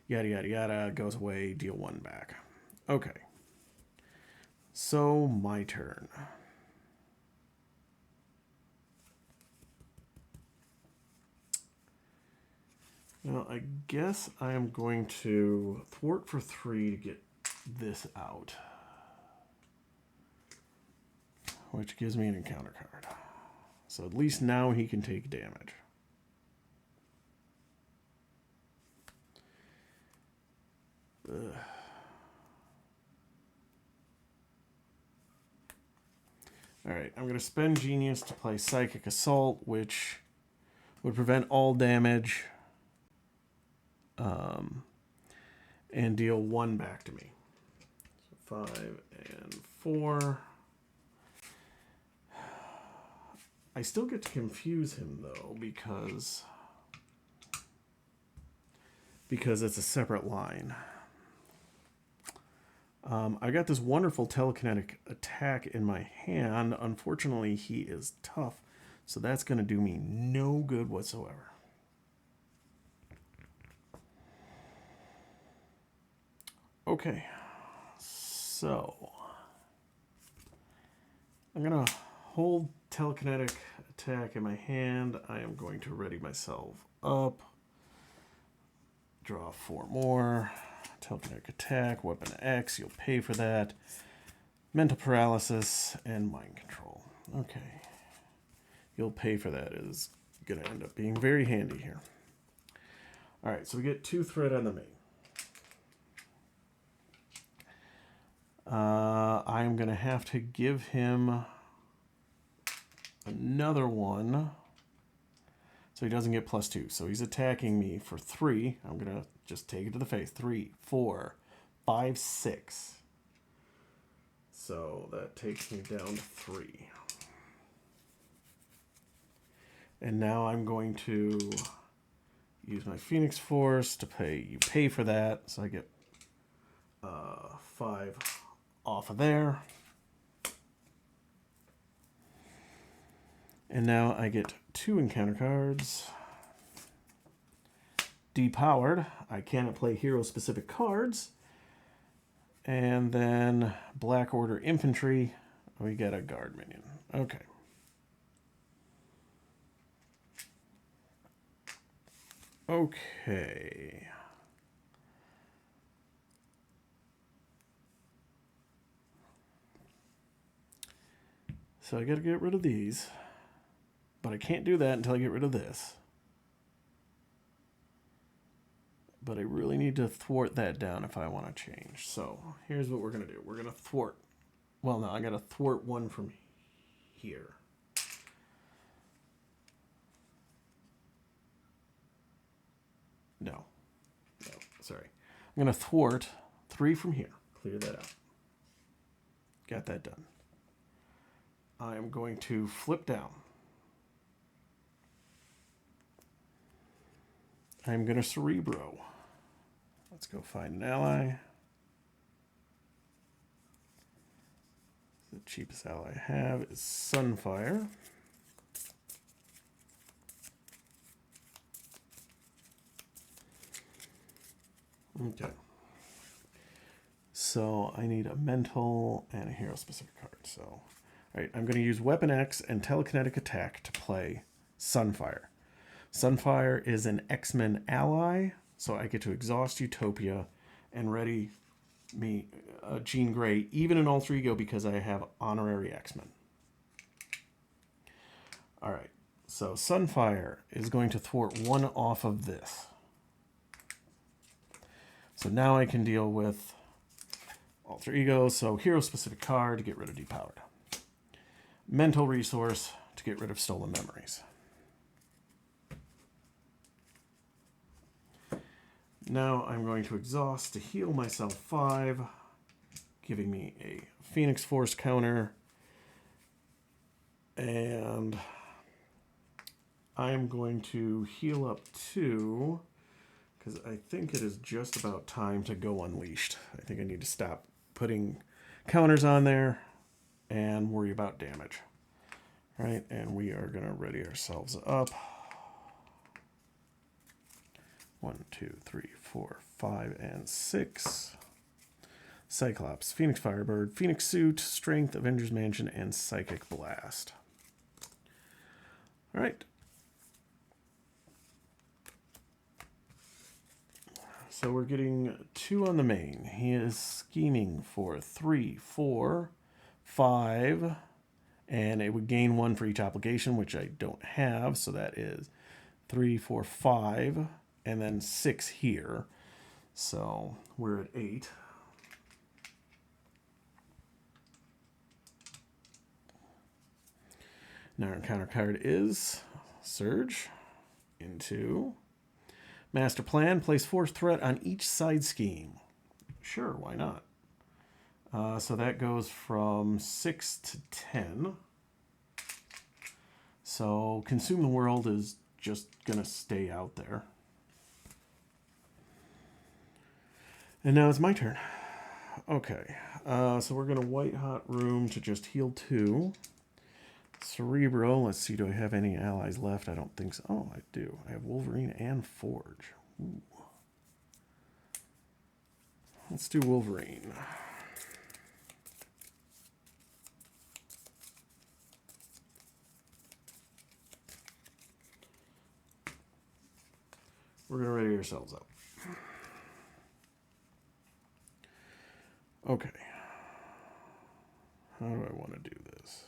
yada yada yada, goes away, deal 1 back. Okay. So my turn. Well, I guess I am going to thwart for 3 to get this out. Which gives me an encounter card. So at least now he can take damage. Ugh. Alright, I'm going to spend Genius to play Psychic Assault, which would prevent all damage and deal 1 back to me. So 5 and 4. I still get to confuse him, though, because it's a separate line. I got this wonderful telekinetic attack in my hand. Unfortunately, he is tough, so that's going to do me no good whatsoever. Okay, so I'm going to hold telekinetic attack in my hand. I am going to ready myself up. Draw 4 more. Telekinetic attack, weapon X, you'll pay for that. Mental paralysis and mind control. Okay. You'll pay for that is going to end up being very handy here. Alright, so we get 2 threat on the main. I'm going to have to give him another one so he doesn't get +2. So he's attacking me for 3. I'm going to just take it to the face. 3, 4, 5, 6. So that takes me down to 3. And now I'm going to use my Phoenix Force to pay. You pay for that. So I get 5 off of there. And now I get 2 encounter cards. Depowered. I cannot play hero-specific cards. And then Black Order Infantry. We get a guard minion. Okay. Okay. So I got to get rid of these. But I can't do that until I get rid of this. But I really need to thwart that down if I want to change. So here's what we're going to do. We're going to thwart. Well, no, I got to thwart 1 from here. No, sorry. I'm going to thwart 3 from here. Clear that out. Got that done. I am going to flip down. I'm going to Cerebro. Let's go find an ally. The cheapest ally I have is Sunfire. Okay. So I need a mental and a hero specific card. So, all right, I'm going to use Weapon X and Telekinetic Attack to play Sunfire. Sunfire is an X-Men ally, so I get to exhaust Utopia and ready me Jean Grey, even in Alter Ego, because I have honorary X-Men. All right, so Sunfire is going to thwart one off of this. So now I can deal with Alter Ego, so hero specific card to get rid of Depowered. Mental resource to get rid of Stolen Memories. Now I'm going to exhaust to heal myself 5, giving me a Phoenix Force counter. And I'm going to heal up 2, because I think it is just about time to go Unleashed. I think I need to stop putting counters on there and worry about damage. All right, and we are going to ready ourselves up. 1, 2, 3, 4, 5, and 6. Cyclops, Phoenix Firebird, Phoenix Suit, Strength, Avengers Mansion, and Psychic Blast. All right. So we're getting 2 on the main. He is scheming for 3, 4, 5, and it would gain 1 for each obligation, which I don't have. So that is 3, 4, 5. And then 6 here. So we're at 8. Now our counter card is Surge into Master Plan. Place force threat on each side scheme. Sure, why not? So that goes from 6 to 10. So Consume the World is just going to stay out there. And now it's my turn. Okay, so we're going to White Hot Room to just heal 2. Cerebro, let's see, do I have any allies left? I don't think so. Oh, I do. I have Wolverine and Forge. Ooh. Let's do Wolverine. We're going to ready ourselves up. Okay. How do I want to do this?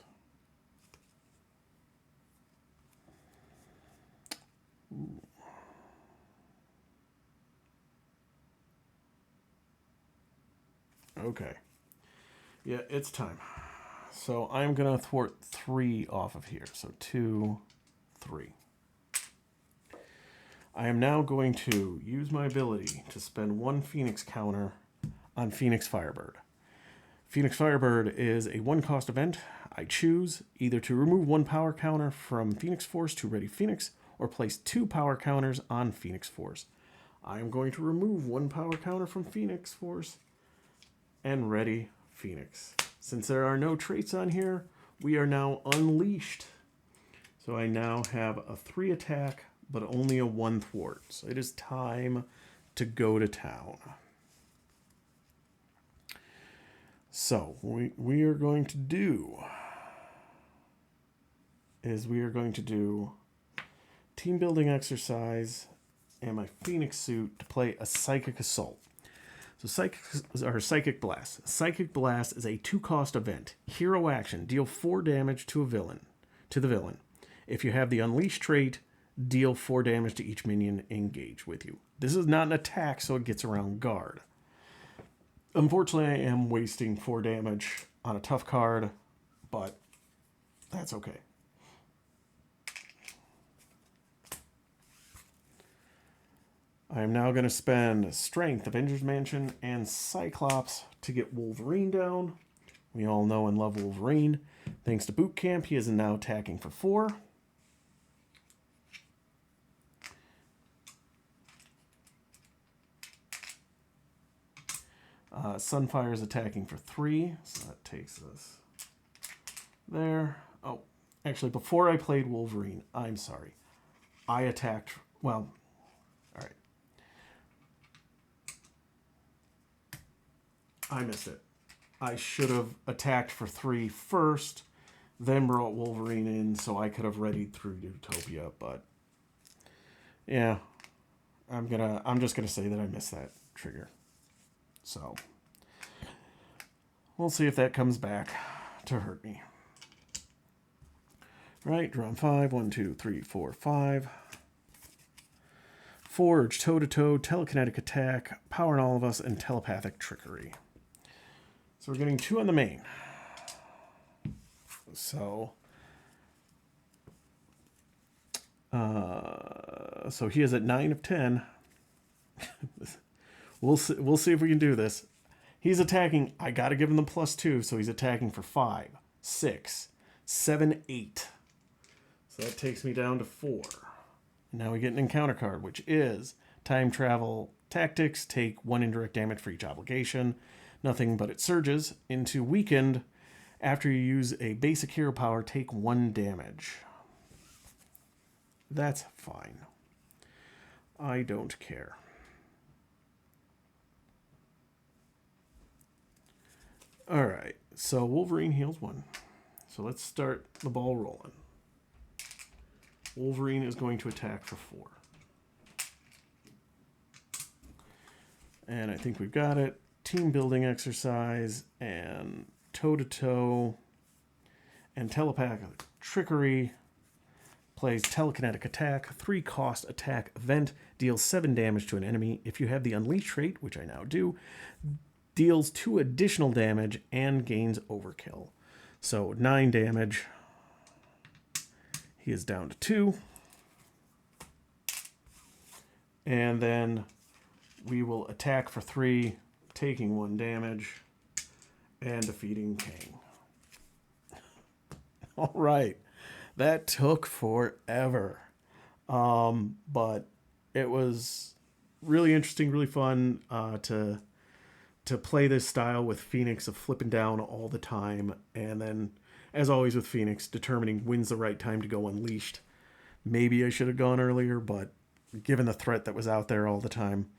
Ooh. Okay. Yeah, it's time. So I'm going to thwart 3 off of here. So 2, 3. I am now going to use my ability to spend 1 Phoenix counter on Phoenix Firebird. Phoenix Firebird is a 1-cost event. I choose either to remove 1 power counter from Phoenix Force to Ready Phoenix or place 2 power counters on Phoenix Force. I am going to remove 1 power counter from Phoenix Force and Ready Phoenix. Since there are no traits on here, we are now Unleashed. So I now have a 3 attack, but only a 1 thwart. So it is time to go to town. So we are going to do team building exercise and my Phoenix Suit to play a Psychic Assault. So Psychic Blast. Psychic Blast is a 2-cost event. Hero action. Deal 4 damage to the villain. If you have the Unleash trait, deal 4 damage to each minion engaged with you. This is not an attack, so it gets around guard. Unfortunately, I am wasting 4 damage on a tough card, but that's okay. I am now going to spend Strength, Avengers Mansion, and Cyclops to get Wolverine down. We all know and love Wolverine. Thanks to Boot Camp, he is now attacking for 4. Sunfire is attacking for 3, so that takes us there. Oh, actually, before I played Wolverine, I'm sorry. I attacked, well, all right. I missed it. I should have attacked for 3 first, then brought Wolverine in so I could have readied through Utopia, but yeah, I'm just gonna say that I missed that trigger. So we'll see if that comes back to hurt me. Right, draw 5. 1, 2, 3, 4, 5. Forge, toe-to-toe, telekinetic attack, power in all of us, and telepathic trickery. So we're getting 2 on the main. So he is at 9 of 10. We'll see if we can do this. He's attacking. I got to give him the +2, so he's attacking for 5, 6, 7, 8. So that takes me down to 4. Now we get an encounter card, which is time travel tactics. Take 1 indirect damage for each obligation. Nothing but it surges into weakened. After you use a basic hero power, take 1 damage. That's fine. I don't care. All right, so Wolverine heals 1. So let's start the ball rolling. Wolverine is going to attack for 4. And I think we've got it. Team building exercise and toe-to-toe and telepathic trickery. Plays telekinetic attack, 3 cost attack event, deals 7 damage to an enemy. If you have the unleash trait, which I now do, deals 2 additional damage and gains overkill. So 9 damage. He is down to 2. And then we will attack for 3, taking 1 damage and defeating Kang. All right. That took forever. But it was really interesting, really fun to play this style with Phoenix of flipping down all the time. And then, as always with Phoenix, determining when's the right time to go unleashed. Maybe I should have gone earlier, but given the threat that was out there all the time,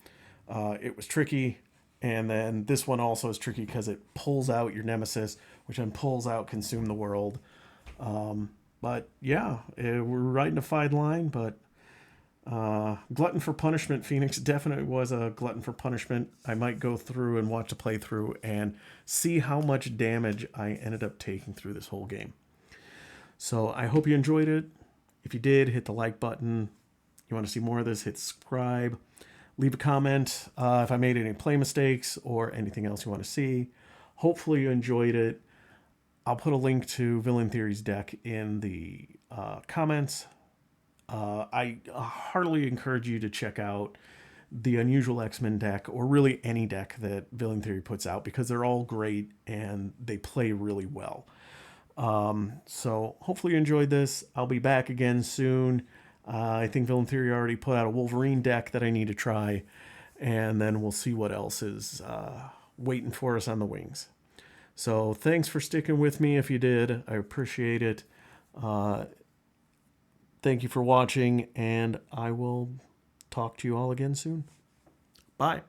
it was tricky. And then this one also is tricky because it pulls out your nemesis, which then pulls out Consume the World. But yeah, we're riding a fine line, but Glutton for Punishment Phoenix definitely was a glutton for punishment. I might go through and watch a playthrough and see how much damage I ended up taking through this whole game. So I hope you enjoyed it. If you did, hit the like button. You want to see more of this, hit subscribe. Leave a comment if I made any play mistakes or anything else you want to see. Hopefully you enjoyed it. I'll put a link to Villain Theory's deck in the comments. I heartily encourage you to check out the Unusual X-Men deck, or really any deck that Villain Theory puts out, because they're all great and they play really well. So hopefully you enjoyed this. I'll be back again soon. I think Villain Theory already put out a Wolverine deck that I need to try, and then we'll see what else is waiting for us on the wings. So thanks for sticking with me if you did. I appreciate it. Thank you for watching, and I will talk to you all again soon. Bye.